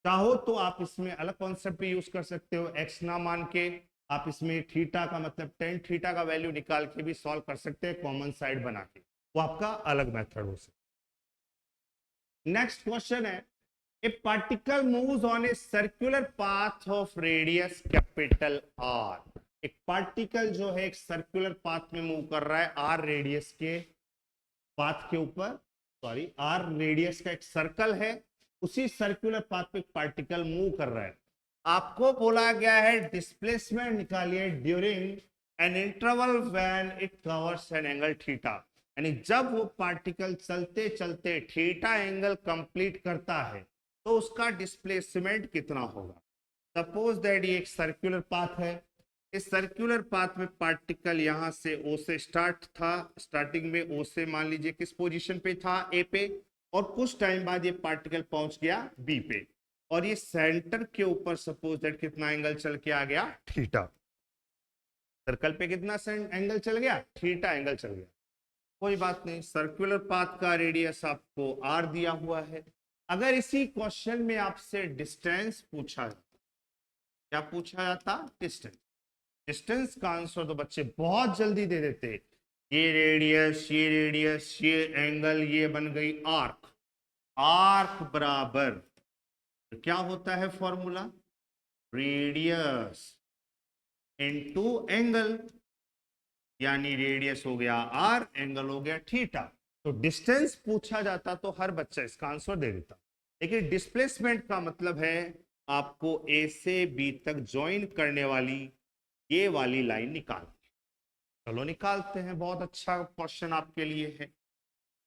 चाहो तो आप इसमें अलग कॉन्सेप्ट भी यूज कर सकते हो, एक्स ना मान के आप इसमें थीटा का मतलब टेन थीटा का वैल्यू निकाल के भी सॉल्व कर सकते हैं कॉमन साइड बना के, वो आपका अलग मेथड हो सकता। नेक्स्ट क्वेश्चन है, a particle moves on a circular path of radius capital R। एक पार्टिकल जो है एक सर्कुलर पाथ में मूव कर रहा है R रेडियस के पाथ के ऊपर, सॉरी R रेडियस का एक सर्कल है, उसी सर्कुलर पाथ पे पार्टिकल मूव कर रहा है। आपको बोला गया है डिस्प्लेसमेंट निकालिए during an interval when it covers an angle theta, यानी जब वो पार्टिकल चलते चलते थीटा एंगल कंप्लीट करता है तो उसका डिस्प्लेसमेंट कितना होगा। सपोज दैट ये एक सर्कुलर पाथ है, इस सर्कुलर पाथ में पार्टिकल यहां से O से स्टार्ट था, स्टार्टिंग में O से मान लीजिए किस पोजीशन पे था A पे, और कुछ टाइम बाद ये पार्टिकल पहुंच गया B पे, और ये सेंटर के ऊपर सपोज दैट कितना एंगल चल के आ गया थीटा, सर्कल पे कितना एंगल चल गया थीटा एंगल चल गया। कोई बात नहीं, सर्कुलर पाथ का रेडियस आपको R दिया हुआ है। अगर इसी क्वेश्चन में आपसे डिस्टेंस पूछा, क्या पूछा जाता, डिस्टेंस, डिस्टेंस का आंसर तो बच्चे बहुत जल्दी दे देते, ये रेडियस ये रेडियस ये एंगल, ये बन गई आर्क, आर्क बराबर तो क्या होता है फॉर्मूला, रेडियस इनटू एंगल, यानी रेडियस हो गया आर, एंगल हो गया थीटा। तो डिस्टेंस पूछा जाता तो हर बच्चा इसका आंसर दे देता, लेकिन डिस्प्लेसमेंट का मतलब है आपको ए से बी तक ज्वाइन करने वाली ये वाली लाइन निकाल, चलो निकालते हैं। बहुत अच्छा क्वेश्चन आपके लिए है,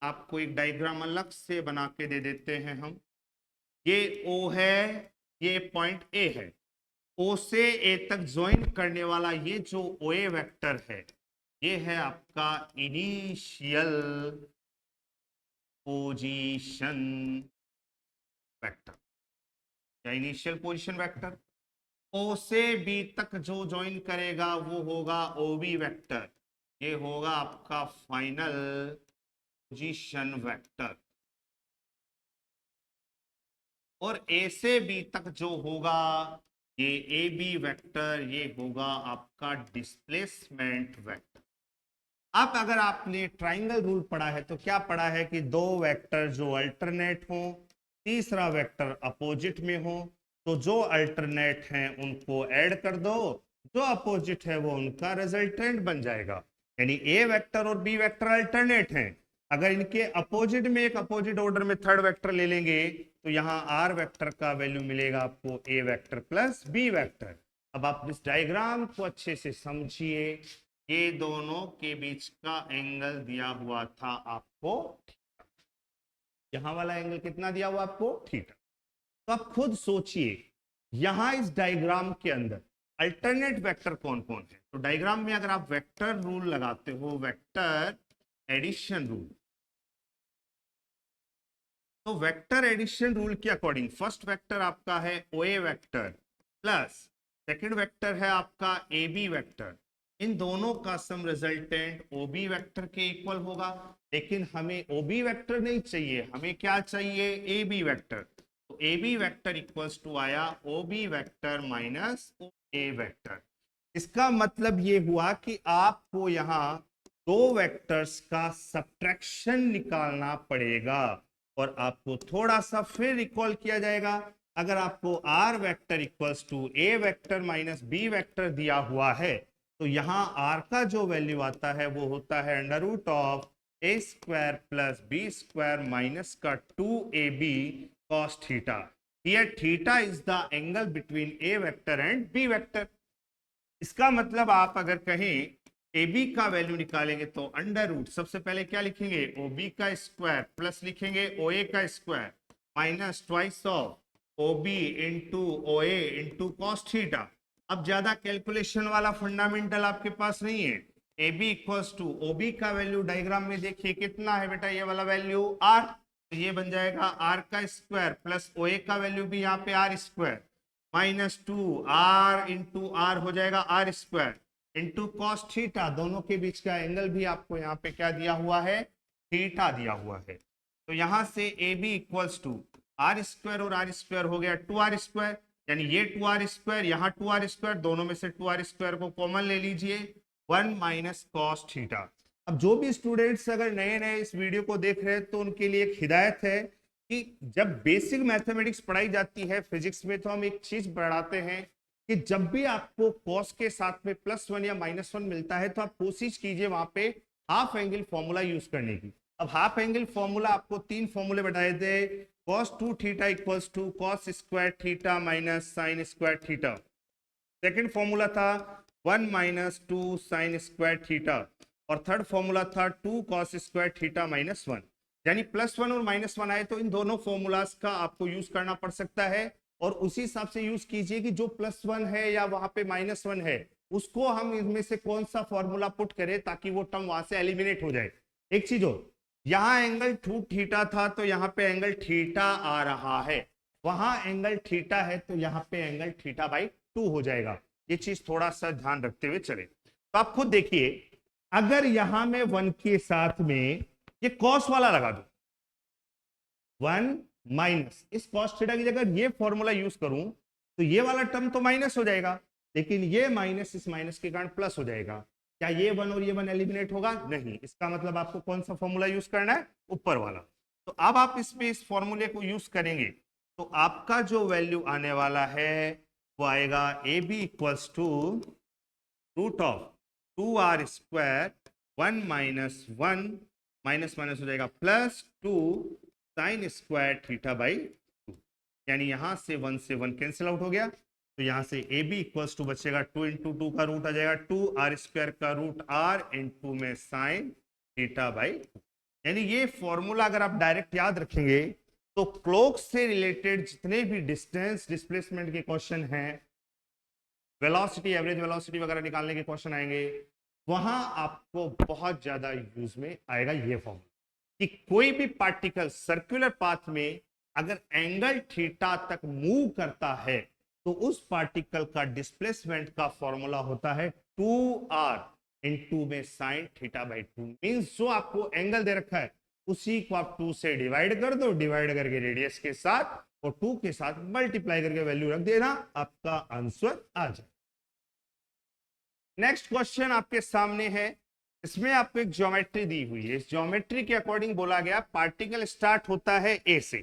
आपको एक डायग्राम अलग से बना के दे देते हैं हम। ये O है, ये पॉइंट A है, O से A तक ज्वाइन करने वाला ये जो OA वेक्टर है, ये है आपका इनिशियल पोजीशन वेक्टर या इनिशियल पोजीशन वेक्टर। O से B तक जो ज्वाइन करेगा वो होगा OB वेक्टर, ये होगा आपका फाइनल पोजीशन वेक्टर, और A से B तक जो होगा ये AB वेक्टर, ये होगा आपका डिस्प्लेसमेंट वेक्टर। अब अगर आपने ट्राइंगल रूल पढ़ा है तो क्या पढ़ा है कि दो वेक्टर जो अल्टरनेट हो, तीसरा वेक्टर अपोजिट में हो, तो जो अल्टरनेट हैं उनको ऐड कर दो, जो अपोजिट है वो उनका रिजल्टेंट बन जाएगा। यानी ए वेक्टर और बी वेक्टर अल्टरनेट हैं, अगर इनके अपोजिट में एक अपोजिट ऑर्डर में थर्ड वेक्टर ले लेंगे तो यहाँ आर वेक्टर का वैल्यू मिलेगा आपको ए वेक्टर प्लस बी वेक्टर। अब आप इस डायग्राम को अच्छे से समझिए, ये दोनों के बीच का एंगल दिया हुआ था आपको थीटा, यहां वाला एंगल कितना दिया हुआ आपको थीटा। तो आप खुद सोचिए यहां इस डायग्राम के अंदर अल्टरनेट वेक्टर कौन कौन है। तो डायग्राम में अगर आप वेक्टर रूल लगाते हो, वेक्टर एडिशन रूल, तो वेक्टर एडिशन रूल के अकॉर्डिंग फर्स्ट वेक्टर आपका है ओए वेक्टर प्लस सेकंड वेक्टर है आपका ए बी वेक्टर, इन दोनों का सम रिजल्टेंट ओबी वेक्टर के इक्वल होगा। लेकिन हमें ओबी वेक्टर नहीं चाहिए, हमें क्या चाहिए, ए बी वेक्टर। तो A B vector equals to आया OB vector minus A vector. इसका मतलब ये हुआ कि आपको यहां दो वेक्टर्स का सब्ट्रैक्शन निकालना पड़ेगा, और आपको थोड़ा सा फिर रिकॉल किया जाएगा। अगर आपको R vector equals to A vector minus B vector दिया हुआ है तो यहाँ आर का जो वैल्यू आता है वो होता है under root of A square plus B square minus का 2ab cos theta. Here theta is the angle between A vector and B vector. इसका मतलब आप अगर कहें ए बी का वैल्यू निकालेंगे तो अंडर रूट सबसे पहले क्या लिखेंगे ओ बी का स्क्वायर प्लस लिखेंगे ओ ए का square minus twice of O B into O A into cos theta. अब ज्यादा कैलकुलेशन वाला फंडामेंटल आपके पास नहीं है। A B equals to O B का वैल्यू डायग्राम में देखिए कितना है बेटा, ये वाला वैल्यू आर, तो ये बन जाएगा आर का स्क्वायर प्लस ओ ए का वैल्यू भी यहाँ पे R square minus 2r into R हो जाएगा R square into cos theta. दोनों के बीच का एंगल भी आपको यहाँ पे क्या दिया हुआ है, थीटा दिया हुआ है। तो यहाँ से A B equals to R square और आर स्क्वायर हो गया 2r स्क्वायर, यानी ये 2r स्क्वायर यहाँ 2r स्क्वायर, दोनों में से 2r स्क्वायर को कॉमन ले लीजिए 1 माइनस कॉस थीटा। अब जो भी स्टूडेंट्स अगर नए नए इस वीडियो को देख रहे हैं तो उनके लिए एक हिदायत है कि जब बेसिक मैथमेटिक्स पढ़ाई जाती है फिजिक्स में तो हम एक चीज पढ़ाते हैं कि जब भी आपको कॉस के साथ में +1 या -1 मिलता है तो आप कोशिश कीजिए वहां पे हाफ एंगल फॉर्मूला यूज करने की। अब हाफ एंगल फॉर्मूला आपको 3 फॉर्मूले बताए थे। cos 2 theta equals to cos square theta minus sine square theta. Second formula था 1 माइनस 2 साइन स्क्वायर थीटा और थर्ड फॉर्मूला था 2 cos स्क्वायर थीटा माइनस 1। यानी +1 और -1 आए तो इन दोनों फॉर्मूलाज का आपको यूज करना पड़ सकता है और उसी हिसाब से यूज कीजिए कि जो +1 है या वहां पे -1 है उसको हम इनमें से कौन सा फॉर्मूला पुट करें ताकि वो टर्म वहां से एलिमिनेट हो जाए। एक चीज हो, यहाँ एंगल 2 थीटा था तो यहाँ पे एंगल थीटा आ रहा है, वहां एंगल थीटा है तो यहाँ पे एंगल थीटा बाई 2 हो जाएगा। ये चीज थोड़ा सा ध्यान रखते हुए चले। तो आप खुद देखिए अगर यहां में 1 के साथ में ये कॉस वाला लगा दो 1 माइनस इस कॉस थीटा की जगह ये फॉर्मूला यूज करूं तो ये वाला टर्म तो माइनस हो जाएगा लेकिन ये माइनस इस माइनस के कारण प्लस हो जाएगा। क्या ये 1 और ये 1 एलिमिनेट होगा? नहीं। इसका मतलब आपको कौन सा फॉर्मूला यूज करना है, ऊपर वाला। तो अब आप इसमें इस फॉर्मूले को यूज करेंगे तो आपका जो वैल्यू आने वाला है वो आएगा A B equals to root of 2r square 1 minus 1 minus minus हो जाएगा +2 साइन स्क्वायर थीटा बाई 2। यानी यहां से 1 से 1 कैंसिल आउट हो गया तो यहां से ए बी इक्वल्स टू बचेगा 2 इंटू 2 का रूट आ जाएगा 2r स्क्वायर का रूट r इंटू में साइन थीटा बाई 2। यानी ये फॉर्मूला अगर आप डायरेक्ट याद रखेंगे तो क्लॉक से रिलेटेड जितने भी डिस्टेंस डिस्प्लेसमेंट के क्वेश्चन हैं, वेलोसिटी एवरेज वेलोसिटी वगैरह निकालने के क्वेश्चन आएंगे, वहां आपको बहुत ज्यादा यूज में आएगा ये फॉर्मूला कि कोई भी पार्टिकल सर्कुलर पाथ में अगर एंगल थीटा तक मूव करता है तो उस पार्टिकल का डिस्प्लेसमेंट का फॉर्मूला होता है 2r इंटू में साइन थीटा बाई 2। मींस जो आपको एंगल दे रखा है उसी को आप 2 से डिवाइड कर दो, डिवाइड करके रेडियस के साथ और 2 के साथ मल्टीप्लाई करके वैल्यू रख देना, आपका आंसर आ जाए। नेक्स्ट क्वेश्चन आपके सामने है, इसमें आपको एक ज्योमेट्री दी हुई है। इस ज्योमेट्री के अकॉर्डिंग बोला गया पार्टिकल स्टार्ट होता है ए से,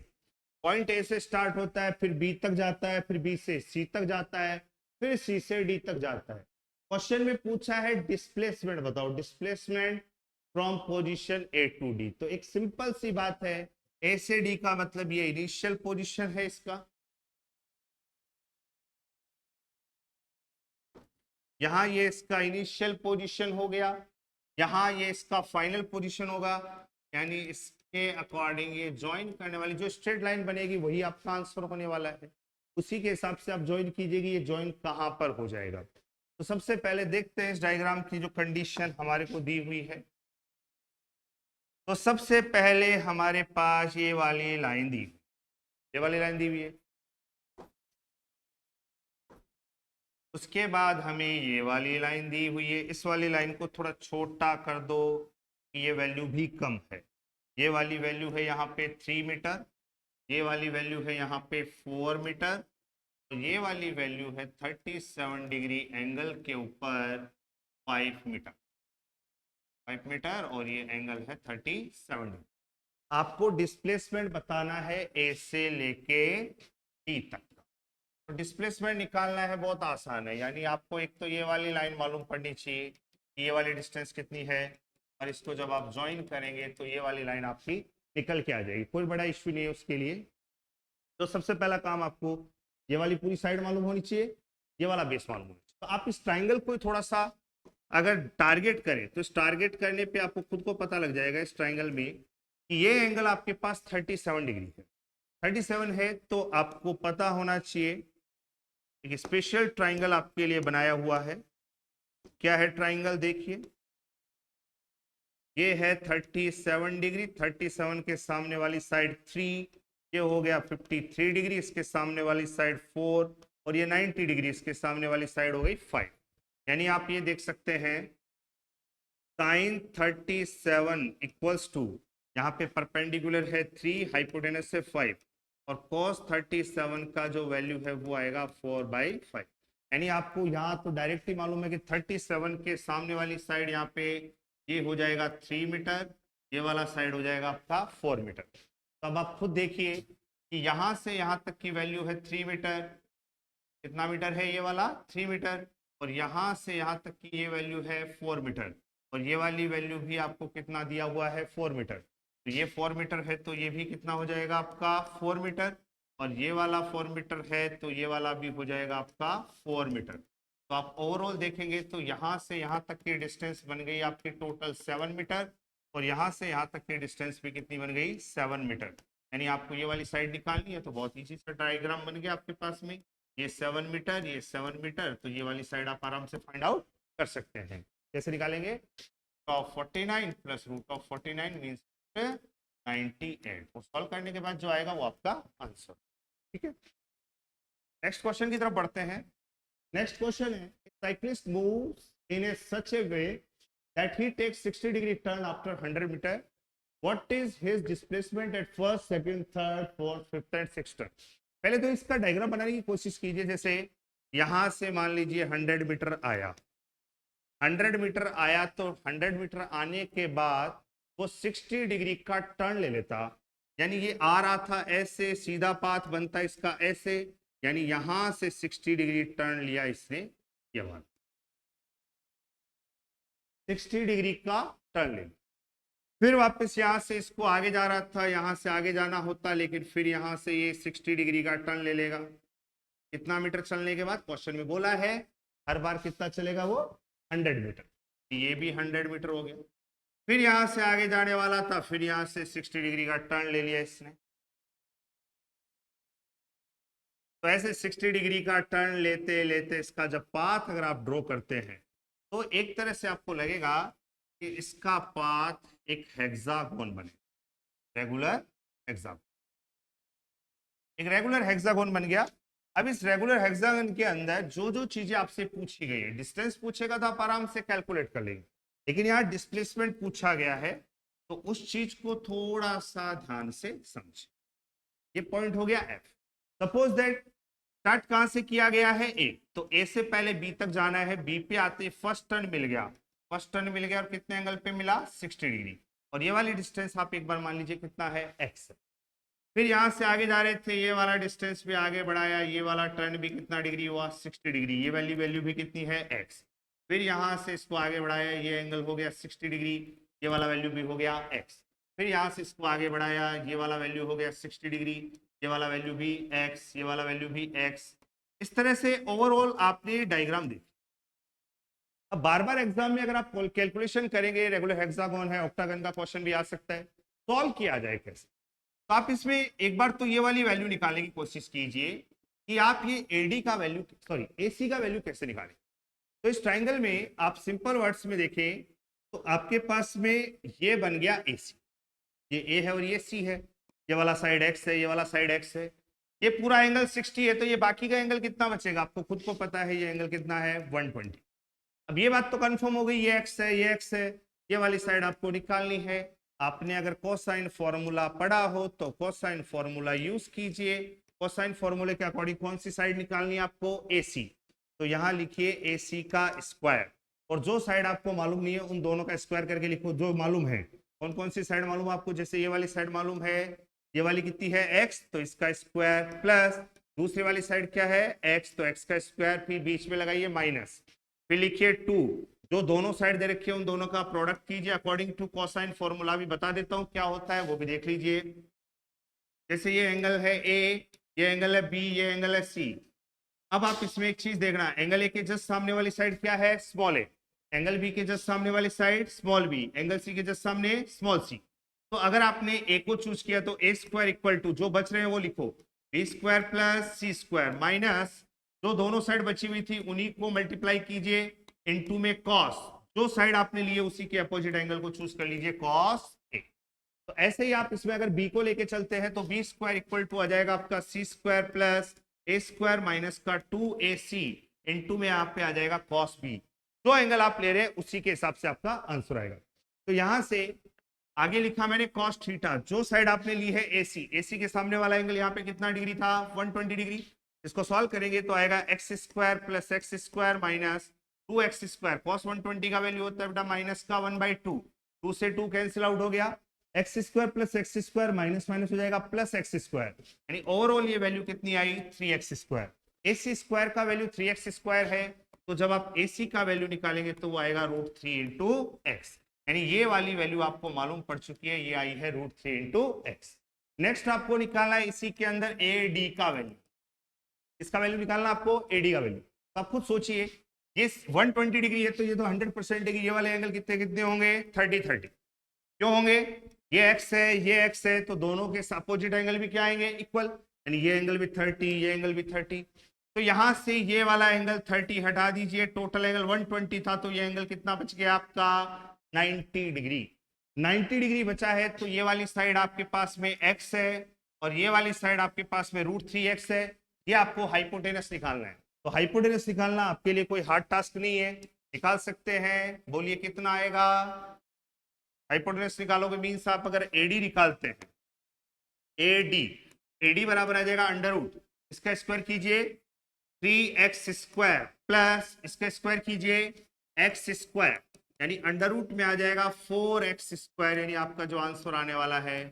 पॉइंट ए से स्टार्ट होता है, फिर बी तक जाता है, फिर बी से सी तक जाता है, फिर सी से डी तक जाता है। क्वेश्चन में पूछा है डिस्प्लेसमेंट बताओ, displacement from position A to D. तो एक सिंपल सी बात है, ए से डी का मतलब ये इनिशियल पोजीशन है इसका, यहां ये इसका इनिशियल पोजीशन हो गया, यहां ये इसका फाइनल पोजीशन होगा। यानी इसके अकॉर्डिंग ये ज्वाइन करने वाली जो स्ट्रेट लाइन बनेगी वही आपका आंसर होने वाला है। उसी के हिसाब से आप ज्वाइन कीजिएगा, ये ज्वाइन कहां पर हो जाएगा। तो सबसे पहले देखते हैं इस डायग्राम की जो कंडीशन हमारे को दी हुई है। तो सबसे पहले हमारे पास ये वाली लाइन दी, ये वाली लाइन दी हुई है, उसके बाद हमें ये वाली लाइन दी हुई है। इस वाली लाइन को थोड़ा छोटा कर दो, ये वैल्यू भी कम है। ये वाली वैल्यू है यहाँ पे 3 मीटर, ये वाली वैल्यू है यहाँ पे 4 मीटर, तो ये वाली वैल्यू है 37 डिग्री एंगल के ऊपर 5 मीटर, 5 मीटर और ये एंगल है 37 डिग्री। आपको डिस्प्लेसमेंट बताना है ए से लेके डी तक का। तो डिस्प्लेसमेंट निकालना है, बहुत आसान है। यानी आपको एक तो ये वाली लाइन मालूम पड़नी चाहिए, ये वाली डिस्टेंस कितनी है, और इसको जब आप ज्वाइन करेंगे तो ये वाली लाइन आपकी निकल के आ जाएगी, कोई बड़ा इश्यू नहीं है उसके लिए। तो सबसे पहला काम आपको ये वाली पूरी साइड मालूम होनी चाहिए, ये वाला बेस मालूम होना चाहिए। तो आप इस ट्राइंगल को थोड़ा सा अगर टारगेट करें तो इस टारगेट करने पे आपको खुद को पता लग जाएगा इस ट्राइंगल में कि ये एंगल आपके पास 37 डिग्री है। 37 है तो आपको पता होना चाहिए एक स्पेशल ट्राइंगल आपके लिए बनाया हुआ है। क्या है ट्राइंगल, देखिए ये है 37 डिग्री, 37 के सामने वाली साइड 3, ये हो गया 53 डिग्री, इसके सामने वाली साइड 4, और ये 90 डिग्री, इसके सामने वाली साइड हो गई 5। यानी आप ये देख सकते हैं साइन 37 इक्वल्स टू, यहाँ पे परपेंडिकुलर है 3, हाइपोटेनस है 5, और cos 37 का जो वैल्यू है वो आएगा 4/5। यानी आपको यहाँ तो डायरेक्ट ही मालूम है कि 37 के सामने वाली साइड यहाँ पे ये हो जाएगा 3 मीटर, ये वाला साइड हो जाएगा आपका 4 मीटर। तो अब आप खुद देखिए कि यहाँ से यहाँ तक की वैल्यू है 3 मीटर, कितना मीटर है ये वाला 3 मीटर, और यहाँ से यहाँ तक की ये वैल्यू है 4 मीटर, और ये वाली वैल्यू भी आपको कितना दिया हुआ है 4 मीटर। तो ये 4 मीटर है तो ये भी कितना हो जाएगा आपका 4 मीटर, और ये वाला 4 मीटर है तो ये वाला भी हो जाएगा आपका 4 मीटर। तो आप ओवरऑल देखेंगे तो यहाँ से यहाँ तक की डिस्टेंस बन गई आपकी टोटल 7 मीटर, और यहाँ से यहाँ तक की डिस्टेंस भी कितनी बन गई 7 मीटर। यानी आपको ये वाली साइड निकालनी है तो बहुत इजी सा डायग्राम बन गया आपके पास में, ये 7 मीटर, ये 7 मीटर, तो ये वाली साइड आप आराम से फाइंड आउट कर सकते हैं। कैसे निकालेंगे, of 49 plus root of 49 means 98, को सॉल्व करने के बाद जो आएगा वो आपका आंसर। ठीक है, नेक्स्ट क्वेश्चन की तरफ बढ़ते हैं। नेक्स्ट क्वेश्चन है, cyclist moves in a such a way that he takes 60 degree turn after 100 metre, what is his displacement at first, second, third, fourth, fifth and sixth turn. पहले तो इसका diagram बनाने की कोशिश कीजिए। जैसे यहां से मान लीजिए 100 मीटर आया, 100 मीटर आया, तो 100 मीटर आने के बाद वो 60 डिग्री का टर्न ले लेता। यानी ये आ रहा था ऐसे, सीधा पाथ बनता इसका ऐसे, यानी यहां से 60 डिग्री टर्न लिया इसने, ये वाला 60 डिग्री का टर्न ले, फिर वापस यहां से इसको आगे जा रहा था, यहां से आगे जाना होता, लेकिन फिर यहां से ये 60 डिग्री का टर्न ले लेगा। कितना मीटर चलने के बाद, क्वेश्चन में बोला है हर बार कितना चलेगा वो 100 मीटर, ये भी 100 मीटर हो गया। फिर यहां से आगे जाने वाला था, फिर यहां से 60 डिग्री का टर्न ले लिया इसने। तो ऐसे 60 डिग्री का टर्न लेते लेते इसका जब पाथ अगर आप ड्रॉ करते हैं तो एक तरह से आपको लगेगा कि इसका पाथ एक हेक्सागोन बने, रेगुलर हेक्सागोन, एक रेगुलर हेक्सागोन बन गया। अब इस रेगुलर हेक्सागोन के अंदर जो जो चीजें आपसे पूछी गई है, डिस्टेंस पूछेगा तो आप आराम से कैलकुलेट कर लेंगे, लेकिन यहाँ डिस्प्लेसमेंट पूछा गया है तो उस चीज को थोड़ा सा ध्यान से समझे। ये पॉइंट हो गया एफ। सपोज दैट स्टार्ट कहां से किया गया है ए, तो ए से पहले बी तक जाना है, बी पे आते फर्स्ट टर्न मिल गया, फर्स्ट टर्न मिल गया और कितने एंगल पे मिला 60 डिग्री, और ये वाली डिस्टेंस आप एक बार मान लीजिए कितना है एक्स। फिर यहां से आगे जा रहे थे, ये वाला डिस्टेंस भी आगे बढ़ाया, ये वाला टर्न भी कितना डिग्री हुआ 60 डिग्री, ये वाली वैल्यू भी कितनी है एक्स। फिर यहां से इसको आगे बढ़ाया, ये एंगल हो गया 60 डिग्री, ये वाला वैल्यू भी हो गया एक्स। फिर यहां से इसको आगे बढ़ाया, ये वाला वैल्यू हो गया 60 डिग्री, ये वाला वैल्यू भी एक्स, ये वाला वैल्यू भी एक्स। इस तरह से ओवरऑल आपने डायग्राम देखी। अब बार बार एग्जाम में अगर आप कैलकुलेशन करेंगे, रेगुलर हेक्सागोन है, ऑक्टागन का क्वेश्चन भी आ सकता है, सॉल्व किया जाए कैसे। तो आप इसमें एक बार तो ये वाली वैल्यू निकालने की कोशिश कीजिए कि आप ये एडी का वैल्यू, सॉरी एसी का वैल्यू कैसे निकालें। तो इस ट्राइंगल में आप सिंपल वर्ड्स में देखें तो आपके पास में ये बन गया एसी, ये ए है और ये सी है, ये वाला साइड एक्स है, ये वाला साइड एक्स है, ये पूरा एंगल 60 है, तो ये बाकी का एंगल कितना बचेगा आपको खुद को पता है, ये एंगल कितना है 120। अब ये बात तो कंफर्म हो गई, ये एक्स है, ये एक्स है, ये वाली साइड आपको निकालनी है। आपने अगर कोसाइन फॉर्मूला पढ़ा हो तो कोसाइन फॉर्मूला यूज कीजिए। कोसाइन फॉर्मूले के अकॉर्डिंग कौन सी साइड निकालनी है आपको, एसी, तो यहां लिखिए एसी का स्क्वायर, और जो साइड आपको मालूम नहीं है उन दोनों का स्क्वायर करके लिखो जो मालूम है, कौन कौन सी साइड मालूम है आपको? जैसे ये वाली साइड मालूम है, ये वाली कितनी है x, तो इसका स्क्वायर, प्लस दूसरी वाली साइड क्या है x, तो x का स्क्वायर, फिर बीच में लगाइए माइनस, फिर लिखिए 2। जो दोनों साइड दे रखी है उन दोनों का प्रोडक्ट कीजिए अकॉर्डिंग टू कोसाइन फॉर्मूला, भी बता देता हूं क्या होता है वो भी देख लीजिए। जैसे ये एंगल है ए, ये एंगल है बी, ये एंगल है सी। अब आप इसमें एक चीज देखना, एंगल ए के जस्ट सामने वाली साइड क्या है, स्मॉल ए, एंगल बी के जस्ट सामने वाली side small b, angle C के जस्ट सामने स्मॉल सी। तो अगर आपने ए को चूज किया तो ए स्क्वायर इक्वल टू, जो बच रहे हैं वो लिखो, बी स्क्वायर प्लस सी स्क्वायर माइनस जो दोनों साइड बची हुई थी उन्हीं को मल्टीप्लाई कीजिए इनटू में कॉस, जो साइड आपने लिए उसी के अपोजिट एंगल को चूज कर लीजिए कॉस ए। तो ऐसे ही आप इसमें अगर बी को लेके चलते हैं तो बी स्क्वायर इक्वल टू आ जाएगा आपका सी स्क्वायर प्लस ए स्क्वायर माइनस का 2ac इनटू में आप पे आ जाएगा cos b। जो एंगल आप ले रहे हैं उसी के हिसाब से आपका आंसर आएगा। तो यहां से आगे लिखा मैंने cos थीटा, जो साइड आपने ली है ac, ac के सामने वाला एंगल यहाँ पे कितना डिग्री था, 120 डिग्री। इसको सॉल्व करेंगे तो आएगा x square plus x square minus 2x square, cos 120 का वैल्यू होता है बेटा माइनस का 1/2, 2 से 2 कैंसिल आउट हो गया, x square plus x square minus minus हो जाएगा प्लस एक्स स्क्वायर, यानी ओवरऑल ये वैल्यू कितनी आई 3x स्क्वायर। एसी स्क्वायर का वैल्यू 3x स्क्वायर है, तो जब आप एसी का वैल्यू निकालेंगे तो वो आएगा √3 इंटू एक्स, यानी ये वाली वैल्यू आपको मालूम पड़ चुकी है, ये आई है √3 इंटू एक्स। नेक्स्ट आपको निकालना है इसी के अंदर ए डी का वैल्यू, इसका वैल्यू निकालना आपको एडी का वैल्यू। तो आप खुद सोचिए, ये 120 डिग्री है तो ये तो 100% डिग्री, ये वाले एंगल कितने कितने होंगे 30-30, क्यों होंगे, ये x है ये x है, तो दोनों के अपोजिट एंगल भी क्या आएंगे इक्वल, यानी ये एंगल भी 30 ये एंगल भी 30। तो यहां से ये वाला एंगल 30 हटा दीजिए, टोटल एंगल 120 था, तो ये एंगल कितना बच गया आपका 90 डिग्री। 90 डिग्री बचा है, तो ये वाली साइड आपके पास में x है और ये वाली साइड आपके पास में √3x है, ये आपको हाइपोटेनस निकालना है। तो हाइपोटेनस निकालना आपके लिए कोई हार्ड टास्क नहीं है, निकाल सकते हैं। बोलिए कितना आएगा, हाइपोटेनस निकालोगे मींस आप अगर एडी निकालते हैं, एडी बराबर आ जाएगा अंडर रूट, इसका स्क्वायर कीजिए 3x स्क्वायर प्लस इसका स्क्वायर कीजिए x स्क्वायर, यानी अंडर रूट में आ जाएगा 4x स्क्वायर, यानी आपका जो आंसर आने वाला है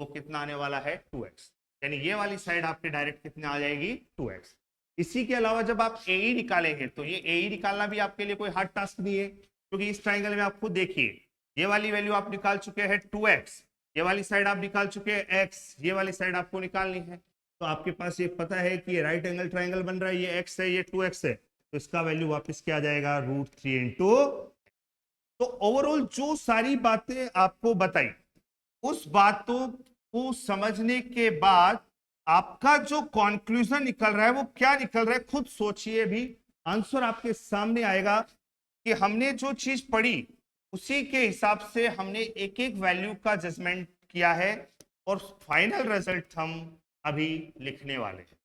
वो कितना आने वाला है 2x, यानी ये वाली साइड आपके डायरेक्ट कितना आ जाएगी 2x। इसी के अलावा जब आप AE निकालेंगे तो ये AE निकालना भी आपके लिए कोई हार्ड टास्क नहीं है, क्योंकि इस ट्राइंगल में आप खुद देखिए, ये वाली वैल्यू आप निकाल चुके हैं 2x, ये वाली साइड आप निकाल चुके हैं x, ये वाली साइड आपको निकालनी है। तो आपके पास ये पता है कि ये राइट एंगल ट्राइंगल बन रहा है, ये x है ये 2x है, तो इसका वैल्यू वापस क्या आ जाएगा √3 इंटू। तो ओवरऑल जो सारी बातें आपको बताई, उस बातों को समझने के बाद आपका जो कंक्लूजन निकल रहा है वो क्या निकल रहा है, खुद सोचिए, भी आंसर आपके सामने आएगा कि हमने जो चीज पढ़ी उसी के हिसाब से हमने एक एक वैल्यू का जजमेंट किया है और फाइनल रिजल्ट हम अभी लिखने वाले हैं।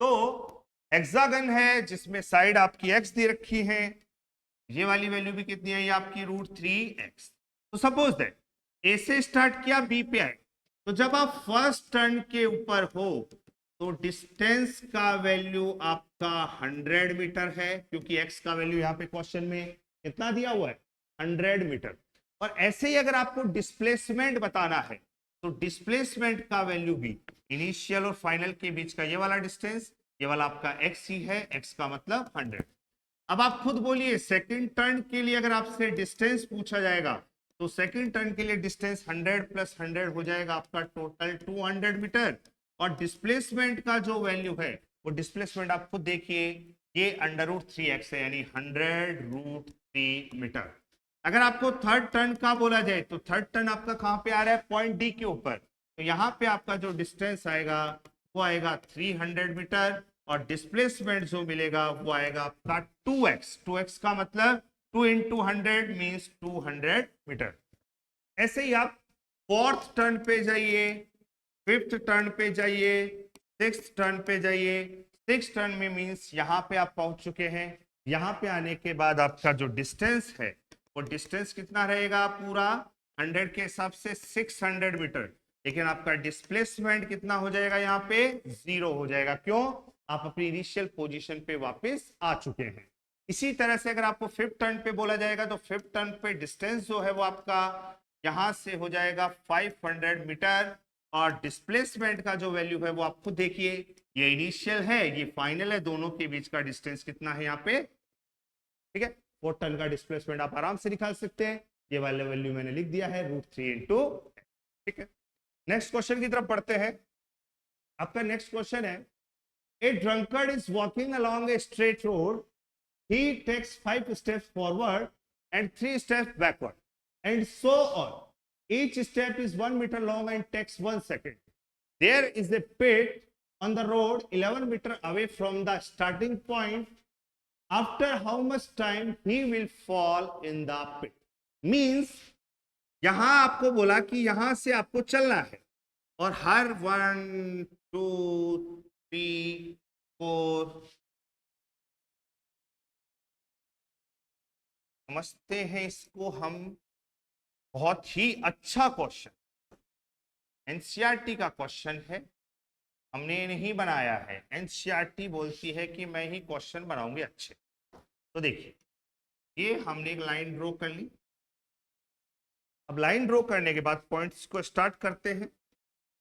तो हेक्सागन है जिसमें साइड आपकी x दे रखी है, ये वाली वैल्यू भी कितनी है, ये आपकी √3x। तो सपोज दैट ए से स्टार्ट किया बी पे आए, तो जब आप फर्स्ट टर्न के ऊपर हो तो डिस्टेंस का वैल्यू आपका 100 मीटर है, क्योंकि x का वैल्यू यहाँ पे क्वेश्चन में कितना दिया हुआ है 100 मीटर। और ऐसे ही अगर आपको डिस्प्लेसमेंट बताना है तो डिस्प्लेसमेंट का वैल्यू भी इनिशियल और फाइनल के बीच का ये वाला डिस्टेंस, ये वाला आपका x ही है, x का मतलब 100। अब आप खुद बोलिए सेकंड टर्न के लिए अगर आपसे डिस्टेंस पूछा जाएगा तो सेकंड टर्न के लिए डिस्टेंस 100 + 100 हो जाएगा आपका टोटल 200 मीटर, और डिस्प्लेसमेंट का जो वैल्यू है वो डिस्प्लेसमेंट आप खुद देखिए, ये √3x है, यानी 100√3 मीटर। अगर आपको थर्ड टर्न का बोला जाए तो थर्ड टर्न आपका कहां पे आ रहा है, पॉइंट डी के ऊपर, तो यहाँ पे आपका जो डिस्टेंस आएगा वो आएगा 300 मीटर, और डिस्प्लेसमेंट जो मिलेगा वो आएगा आपका 2x का मतलब 2 × 100 मीन्स 200 मीटर। ऐसे ही आप फोर्थ टर्न पे जाइए, फिफ्थ टर्न पे जाइए, सिक्स्थ टर्न पे जाइए। सिक्स्थ टर्न में मीन्स यहाँ पे आप पहुंच चुके हैं, यहाँ पे आने के बाद आपका जो डिस्टेंस है वो डिस्टेंस कितना रहेगा, पूरा 100 के हिसाब से 600 मीटर, लेकिन आपका डिस्प्लेसमेंट कितना हो जाएगा, यहाँ पे 0 हो जाएगा। क्यों, आप अपनी इनिशियल पोजीशन पे वापस आ चुके हैं। इसी तरह से अगर आपको फिफ्थ टर्न पे बोला जाएगा तो फिफ्थ टर्न पे डिस्टेंस जो है वो आपका यहां से हो जाएगा 500 मीटर, और डिस्प्लेसमेंट का जो वैल्यू है वो आप खुद देखिए, ये इनिशियल है, ये फाइनल है, दोनों के बीच का डिस्टेंस कितना है यहाँ पे, ठीक है। 4 टन का डिस्प्लेसमेंट आप आराम से निकाल सकते हैं, ये वाला वैल्यू मैंने लिख दिया है √3 इंटू, ठीक है। नेक्स्ट क्वेश्चन की तरफ पढ़ते हैं। आपका नेक्स्ट क्वेश्चन है, a drunkard is walking along a straight road, he takes 5 steps forward and 3 steps backward and so on. Each step is 1 meter long and takes 1 second. There is a pit on the road 11 meter away from the starting point. After how much time he will fall in the pit? Means यहां आपको बोला कि यहां से आपको चलना है और हर 1 2 3 4, समझते हैं इसको हम, बहुत ही अच्छा क्वेश्चन, एनसीईआरटी का क्वेश्चन है, हमने नहीं बनाया है। एनसीईआरटी बोलती है कि मैं ही क्वेश्चन बनाऊंगी अच्छे। तो देखिए, ये हमने एक लाइन ड्रॉ कर ली। अब लाइन ड्रॉ करने के बाद पॉइंट्स को स्टार्ट करते हैं।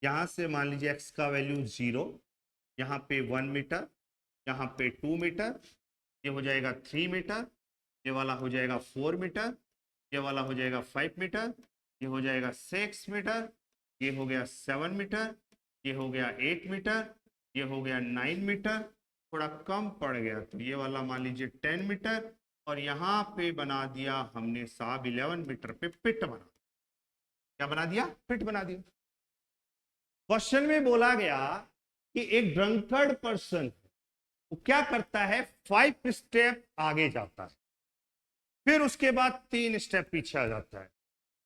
यहां से मान लीजिए एक्स का वैल्यू 0, यहाँ पे 1 मीटर, यहाँ पे 2 मीटर, ये हो जाएगा 3 मीटर, ये वाला हो जाएगा 4 मीटर, ये वाला हो जाएगा 5 मीटर, ये हो जाएगा 6 मीटर, ये हो गया 7 मीटर, ये हो गया 8 मीटर, ये हो गया 9 मीटर, थोड़ा कम पड़ गया तो ये वाला मान लीजिए 10 मीटर, और यहाँ पे बना दिया हमने साहब 11 मीटर पे पिट बना, क्या बना दिया, पिट बना दिया। क्वेश्चन में बोला गया कि एक ड्रंकर्ड पर्सन वो क्या करता है, 5 स्टेप आगे जाता है, फिर उसके बाद 3 स्टेप पीछे आ जाता है,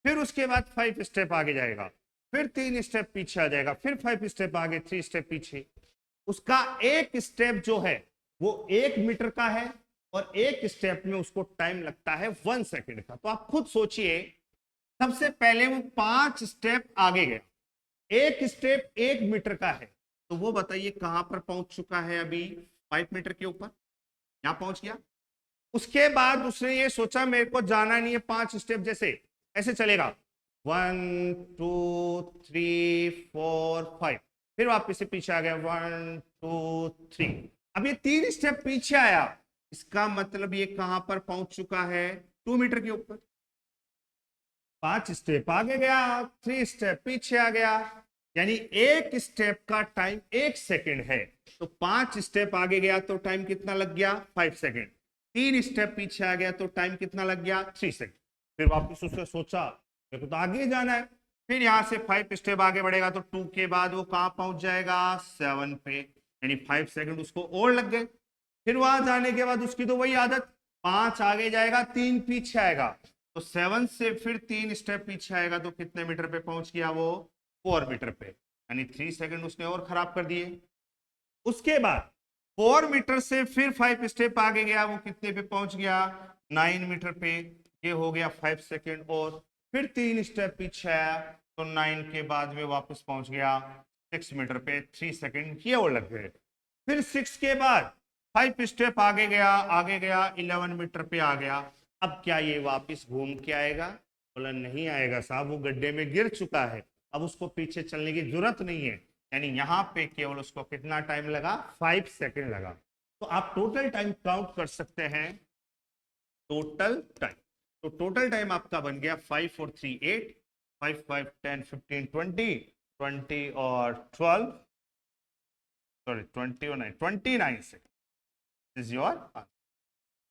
फिर उसके बाद 5 स्टेप आगे जाएगा, फिर 3 स्टेप पीछे आ जाएगा, फिर 5 स्टेप आगे, 3 स्टेप पीछे। उसका एक स्टेप जो है वो 1 मीटर का है और एक स्टेप में उसको टाइम लगता है 1 सेकेंड का। तो आप खुद सोचिए, सबसे पहले वो 5 स्टेप आगे गया, एक स्टेप 1 मीटर का है, तो वो बताइए कहां पर पहुंच चुका है, अभी 5 मीटर के ऊपर, यहां पहुंच गया। उसके बाद उसने ये सोचा मेरे को जाना नहीं है 5 स्टेप, जैसे ऐसे चलेगा 1 2 3 4 5, फिर वापस से पीछे आ गया 1 2 3, अब ये 3 स्टेप पीछे आया, इसका मतलब ये कहां पर पहुंच चुका है, 2 मीटर के ऊपर। 5 स्टेप आगे गया, 3 स्टेप पीछे आ गया, यानी एक स्टेप का टाइम 1 सेकेंड है, तो 5 स्टेप आगे गया तो टाइम कितना लग गया, 5 सेकेंड, 3 स्टेप पीछे आ गया तो टाइम कितना लग गया, 3 सेकेंड। फिर वापस उसने सोचा मेरे को तो आगे जाना है, फिर यहां से 5 स्टेप आगे बढ़ेगा तो 2 के बाद वो कहां पहुंच जाएगा, 7 पे, यानी 5 सेकेंड उसको और लग गए। फिर वहां जाने के बाद उसकी तो वही आदत, 5 आगे जाएगा 3 पीछे आएगा, तो 7 से फिर 3 स्टेप पीछे आएगा तो कितने मीटर पे पहुंच गया वो, 4 मीटर पे, यानी 3 सेकेंड उसने और खराब कर दिए। उसके बाद 4 मीटर से फिर 5 स्टेप आगे गया, वो कितने पे पहुंच गया, 9 मीटर पे, ये हो गया 5 सेकेंड, और फिर 3 स्टेप पीछे आया तो 9 के बाद में वापस पहुंच गया 6 मीटर पे, 3 सेकेंड ये और लग गए। फिर 6 के बाद 5 स्टेप आगे गया 11 मीटर पे आ गया। अब क्या ये वापस घूम के आएगा, बोला नहीं आएगा साहब, वो गड्ढे में गिर चुका है, अब उसको पीछे चलने की जरूरत नहीं है, यानी यहां पे केवल उसको कितना टाइम लगा, 5 सेकेंड लगा। तो आप टोटल टाइम काउंट कर सकते हैं, टोटल टाइम, तो टोटल टाइम आपका बन गया 5 और 3 8, 5 5 10 15 20 और 12, सॉरी 20 और 9 29 second is your answer.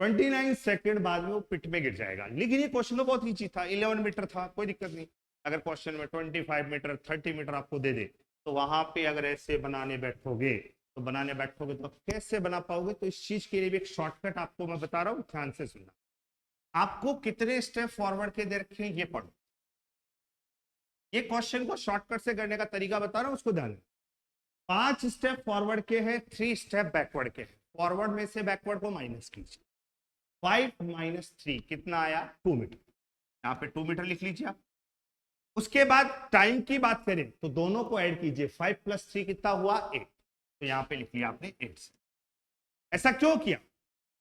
29 second बाद में वो पिट में गिर जाएगा। लेकिन ये क्वेश्चन तो बहुत ईजी था, 11 मीटर था, कोई दिक्कत नहीं। अगर क्वेश्चन में 25 मीटर 30 मीटर आपको दे दे, तो वहां पे अगर ऐसे बनाने बैठोगे तो कैसे बना पाओगे। तो इस चीज के लिए भी एक शॉर्टकट आपको मैं बता रहा हूं, ध्यान से सुनना। आपको कितने स्टेप फॉरवर्ड के दे रखे हैं ये पढ़ो, ये क्वेश्चन को शॉर्टकट से करने का तरीका बता रहा हूं, उसको ध्यान। 5 स्टेप फॉरवर्ड के हैं, 3 स्टेप बैकवर्ड के हैं, फॉरवर्ड में से बैकवर्ड को माइनस कीजिए, 5 माइनस 3 कितना आया, 2 मीटर, यहाँ पे 2 मीटर लिख लीजिए आप। उसके बाद टाइम की बात करें तो दोनों को ऐड कीजिए, 5 प्लस 3 कितना हुआ, 8, तो यहाँ पे लिख लिया आपने 8 से। ऐसा क्यों किया,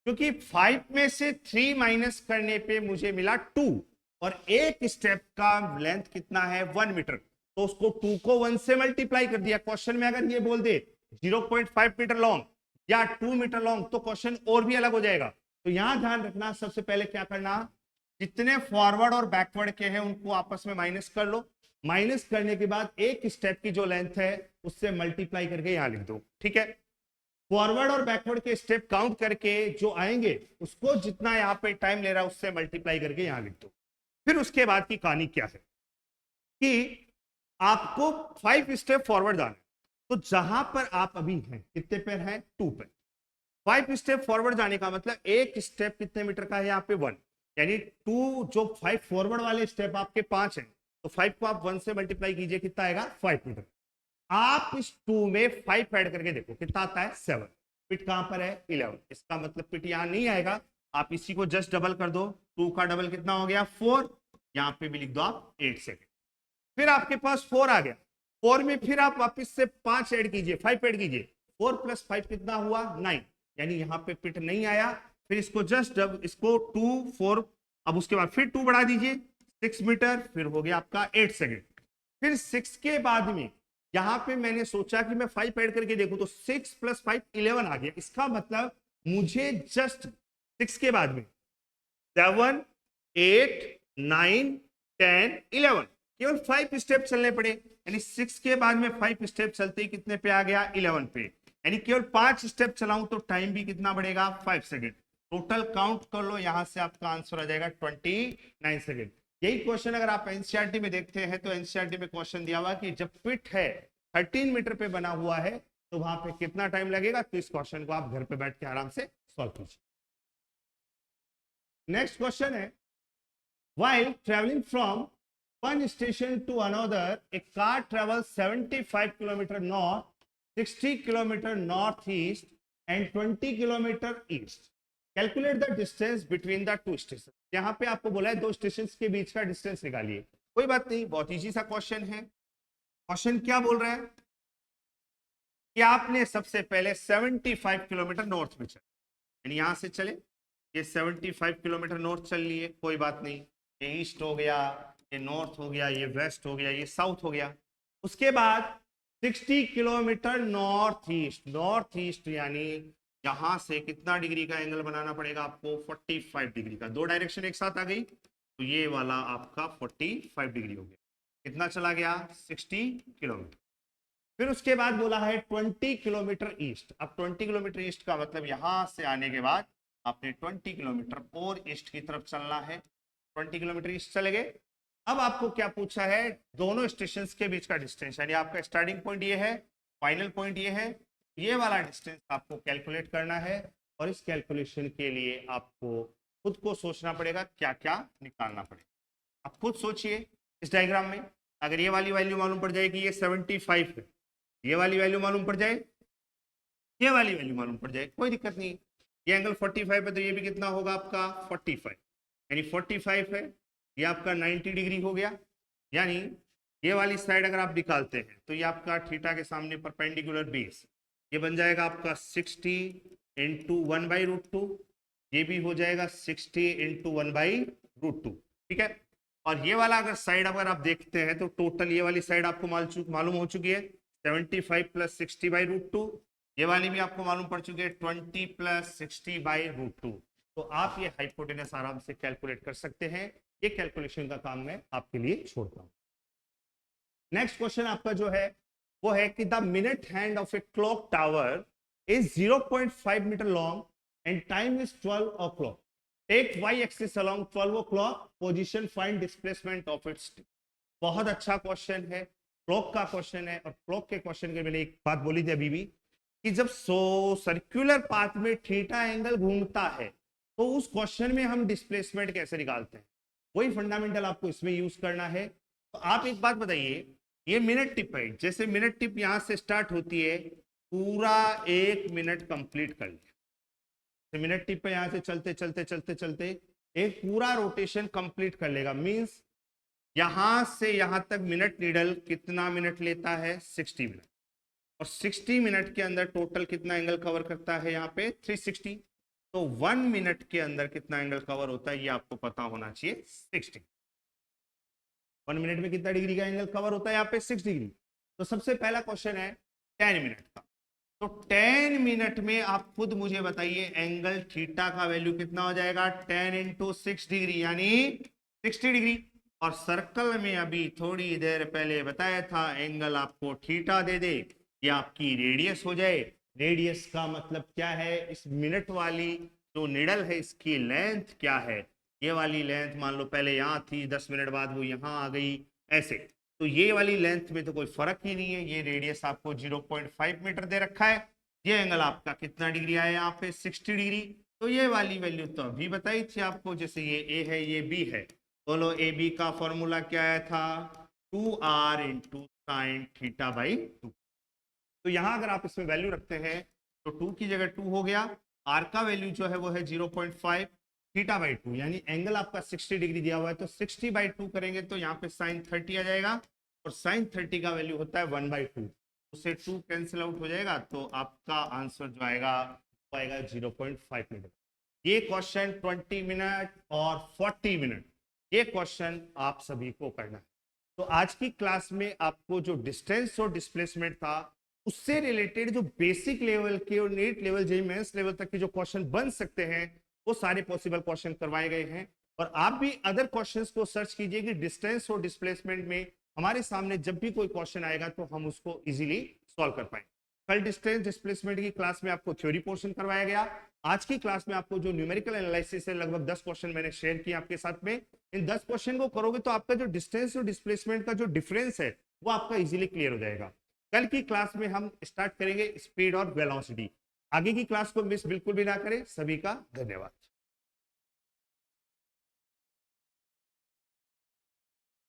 क्योंकि 5 में से 3 माइनस करने पे मुझे मिला 2, और एक स्टेप का लेंथ कितना है 1 मीटर, तो उसको 2 को 1 से मल्टीप्लाई कर दिया। क्वेश्चन में अगर ये बोल दे 0.5 मीटर लॉन्ग या 2 मीटर लॉन्ग तो क्वेश्चन और भी अलग हो जाएगा। तो यहां ध्यान रखना, सबसे पहले क्या करना, जितने फॉरवर्ड और बैकवर्ड के हैं उनको आपस में माइनस कर लो। माइनस करने के बाद एक स्टेप की जो लेंथ है उससे मल्टीप्लाई करके यहां लिख दो, ठीक है। फॉरवर्ड और बैकवर्ड के स्टेप काउंट करके जो आएंगे उसको जितना यहाँ पे टाइम ले रहा है उससे मल्टीप्लाई करके यहां लिख दो। फिर उसके बाद की कहानी क्या है कि आपको 5 स्टेप फॉरवर्ड जाना है। तो जहां पर आप अभी हैं कितने पर हैं 2 पर, 5 स्टेप फॉरवर्ड जाने का मतलब एक स्टेप कितने मीटर का है यहाँ पे 1, यानी 2 जो 5 फॉरवर्ड वाले स्टेप आपके 5 हैं, तो 5 को आप 1 से मल्टीप्लाई कीजिए, कितना आएगा 5 मीटर। आप इस 2 में 5 ऐड करके देखो कितना आता है 7। पिट कहां पर है 11, इसका मतलब पिट यहां नहीं आएगा, आप इसी को जस्ट डबल कर दो, 2 का डबल कितना हो गया 4, यहां पे भी लिख दो आप 8 सेकेंड। फिर आपके पास 4 आ गया, 4 में फिर आप वापस से 5 ऐड कीजिए, 5 ऐड कीजिए, 4 + 5 कितना हुआ 9, यानी यहां पे पिट नहीं आया। फिर इसको जस्ट इसको 2 4, अब उसके बाद फिर 2 बढ़ा दीजिए 6 मीटर, फिर हो गया आपका 8 सेकेंड। फिर 6 के बाद में यहां पे मैंने सोचा कि मैं 5 ऐड करके देखूं, तो 6 + 5 11 आ गया। इसका मतलब मुझे जस्ट 6 के बाद में 7 8 9 10 11 केवल 5 स्टेप चलने पड़े, यानी 6 के बाद में 5 स्टेप चलते ही कितने पे आ गया 11 पे, यानी केवल 5 स्टेप चलाऊं तो टाइम भी कितना बढ़ेगा 5 सेकेंड। टोटल काउंट कर लो, यहां से आपका आंसर आ जाएगा 29 सेकेंड। यही क्वेश्चन अगर आप एनसीईआरटी में देखते हैं तो एनसीईआरटी में क्वेश्चन दिया हुआ कि जब पिट है 13 मीटर पे बना हुआ है तो वहां पे कितना टाइम लगेगा, तो इस क्वेश्चन को आप घर पे बैठ के आराम से सॉल्व कीजिए। नेक्स्ट क्वेश्चन है, while traveling from one station to another, a car travels 75 km north, 60 km northeast, and 20 km east. Calculate the distance between the two stations. यहाँ पे आपको बोला है 2 स्टेशन के बीच का डिस्टेंस निकालिए। कोई बात नहीं, बहुत इजी सा क्वेश्चन है। क्वेश्चन क्या बोल रहा है कि आपने सबसे पहले 75 किलोमीटर नॉर्थ में चले, यानी यहां से चले, ये 75 किलोमीटर नॉर्थ चल लिए, कोई बात नहीं, ये ईस्ट हो गया, ये नॉर्थ हो गया, ये वेस्ट हो गया, ये साउथ हो गया। उसके बाद 60 किलोमीटर नॉर्थ ईस्ट, यानी यहां से कितना डिग्री का एंगल बनाना पड़ेगा आपको 45 डिग्री का। 2 डायरेक्शन एक साथ आ गई तो ये वाला आपका 45 डिग्री हो गया। कितना चला गया 60 किलोमीटर। फिर उसके बाद बोला है 20 किलोमीटर ईस्ट। अब 20 किलोमीटर ईस्ट का मतलब यहां से आने के बाद आपने 20 किलोमीटर और ईस्ट की तरफ चलना है। 20 किलोमीटर ईस्ट चले गए। अब आपको क्या पूछा है, दोनों स्टेशन के बीच का डिस्टेंस, यानी आपका स्टार्टिंग पॉइंट ये है, फाइनल पॉइंट ये है, ये वाला डिस्टेंस आपको कैलकुलेट करना है। और इस कैलकुलेशन के लिए आपको खुद को सोचना पड़ेगा क्या क्या निकालना पड़ेगा। आप खुद सोचिए इस डायग्राम में, अगर ये वाली वैल्यू मालूम पड़ जाए कि ये 75 है, ये वाली वैल्यू मालूम पड़ जाए, ये वाली वैल्यू मालूम पड़ जाए, कोई दिक्कत नहीं। ये एंगल 45 है तो ये भी कितना होगा आपका 45, यानी 45 है, ये आपका 90 डिग्री हो गया। यानी ये वाली साइड अगर आप निकालते हैं तो ये आपका थीटा के सामने परपेंडिकुलर बेस, ये बन जाएगा आपका 60 इंटू 1/√2, ये भी हो जाएगा 60 इंटू 1/√2, ठीक है। और ये वाला अगर साइड अगर आप देखते हैं तो टोटल ये वाली साइड आपको मालूम हो चुकी है 75 + 60/√2, ये वाली भी आपको मालूम पड़ चुकी है 20 + 60/√2। तो आप ये हाइपोटेनस आराम से कैलकुलेट कर सकते हैं। ये कैलकुलेशन का काम मैं आपके लिए छोड़ता हूं। नेक्स्ट क्वेश्चन आपका जो है वो है कि the minute hand of a clock tower is 0.5 metre long and time is 12 o'clock. Take y axis along 12 o'clock position, find displacement of its. बहुत अच्छा क्वेश्चन है, क्लॉक का क्वेश्चन है। और क्लॉक के क्वेश्चन के मैंने एक बात बोली थी अभी भी कि जब सर्कुलर पाथ में थीटा एंगल घूमता है तो उस क्वेश्चन में हम डिस्प्लेसमेंट कैसे निकालते हैं, वही फंडामेंटल आपको इसमें यूज करना है। तो आप एक बात बताइए, ये मिनट टिप है, जैसे मिनट टिप यहां से स्टार्ट होती है, पूरा 1 मिनट कंप्लीट कर लिया, तो मिनट टिप पे यहां से चलते चलते चलते चलते एक पूरा रोटेशन कंप्लीट कर लेगा। मींस यहां से यहां तक मिनट नीडल कितना मिनट लेता है 60 मिनट, और 60 मिनट के अंदर टोटल कितना एंगल कवर करता है यहाँ पे 360। तो 1 मिनट के अंदर कितना एंगल कवर होता है ये आपको पता होना चाहिए 60। 1 मिनट में कितना डिग्री का एंगल कवर होता है यहाँ पे 6 डिग्री। तो सबसे पहला क्वेश्चन है 10 मिनट का। तो 10 मिनट में आप खुद मुझे बताइए एंगल थीटा का वैल्यू कितना हो जाएगा, 10 इंटू 6 डिग्री यानी 60 डिग्री। और सर्कल में अभी थोड़ी देर पहले बताया था एंगल आपको थीटा दे दे, ये आपकी रेडियस हो जाए। रेडियस का मतलब क्या है, इस मिनट वाली जो निडल है इसकी लेंथ क्या है, ये वाली लेंथ मान लो पहले यहाँ थी, 10 मिनट बाद वो यहाँ आ गई ऐसे। तो ये वाली लेंथ में तो कोई फर्क ही नहीं है। ये रेडियस आपको 0.5 मीटर दे रखा है। ये एंगल आपका कितना डिग्री आया यहाँ पे 60 डिग्री। तो ये वाली वैल्यू तो अभी बताई थी आपको, जैसे ये ए है ये बी है, बोलो ए बी का फॉर्मूला क्या आया था, 2r into sine theta by 2। तो यहाँ अगर आप इसमें वैल्यू रखते हैं तो 2 की जगह 2 हो गया, आर का वैल्यू जो है वो है 0.5, थीटा बाई 2 यानी एंगल आपका 60 डिग्री दिया हुआ है, तो 60 बाई 2 करेंगे तो यहाँ पे साइन 30 आ जाएगा, और साइन 30 का वैल्यू होता है 1/2, उससे 2 कैंसिल आउट हो जाएगा, तो आपका आंसर जो आएगा वो आएगा 0.5 मीटर। ये क्वेश्चन 20 मिनट और 40 मिनट ये क्वेश्चन आप सभी को करना है। तो आज की क्लास में आपको जो डिस्टेंस और डिस्प्लेसमेंट था उससे रिलेटेड जो बेसिक लेवल के और NEET level JEE mains level तक के जो क्वेश्चन बन सकते हैं वो सारे पॉसिबल क्वेश्चन करवाए गए हैं। और आप भी अदर क्वेश्चंस को सर्च कीजिए कि डिस्टेंस और डिस्प्लेसमेंट में हमारे सामने जब भी कोई क्वेश्चन आएगा तो हम उसको इजीली सॉल्व कर पाएंगे। कल डिस्टेंस डिस्प्लेसमेंट की क्लास में आपको थ्योरी पोर्शन करवाया गया। आज की क्लास में आपको जो न्यूमेरिकल एनालिसिस है लगभग 10 क्वेश्चन मैंने शेयर किए आपके साथ में। इन 10 क्वेश्चन को करोगे तो आपका जो डिस्टेंस और डिस्प्लेसमेंट का जो डिफरेंस है वो आपका इजीली क्लियर हो जाएगा। कल की क्लास में हम स्टार्ट करेंगे स्पीड और वेलोसिटी। आगे की क्लास को मिस बिल्कुल भी ना करें। सभी का धन्यवाद।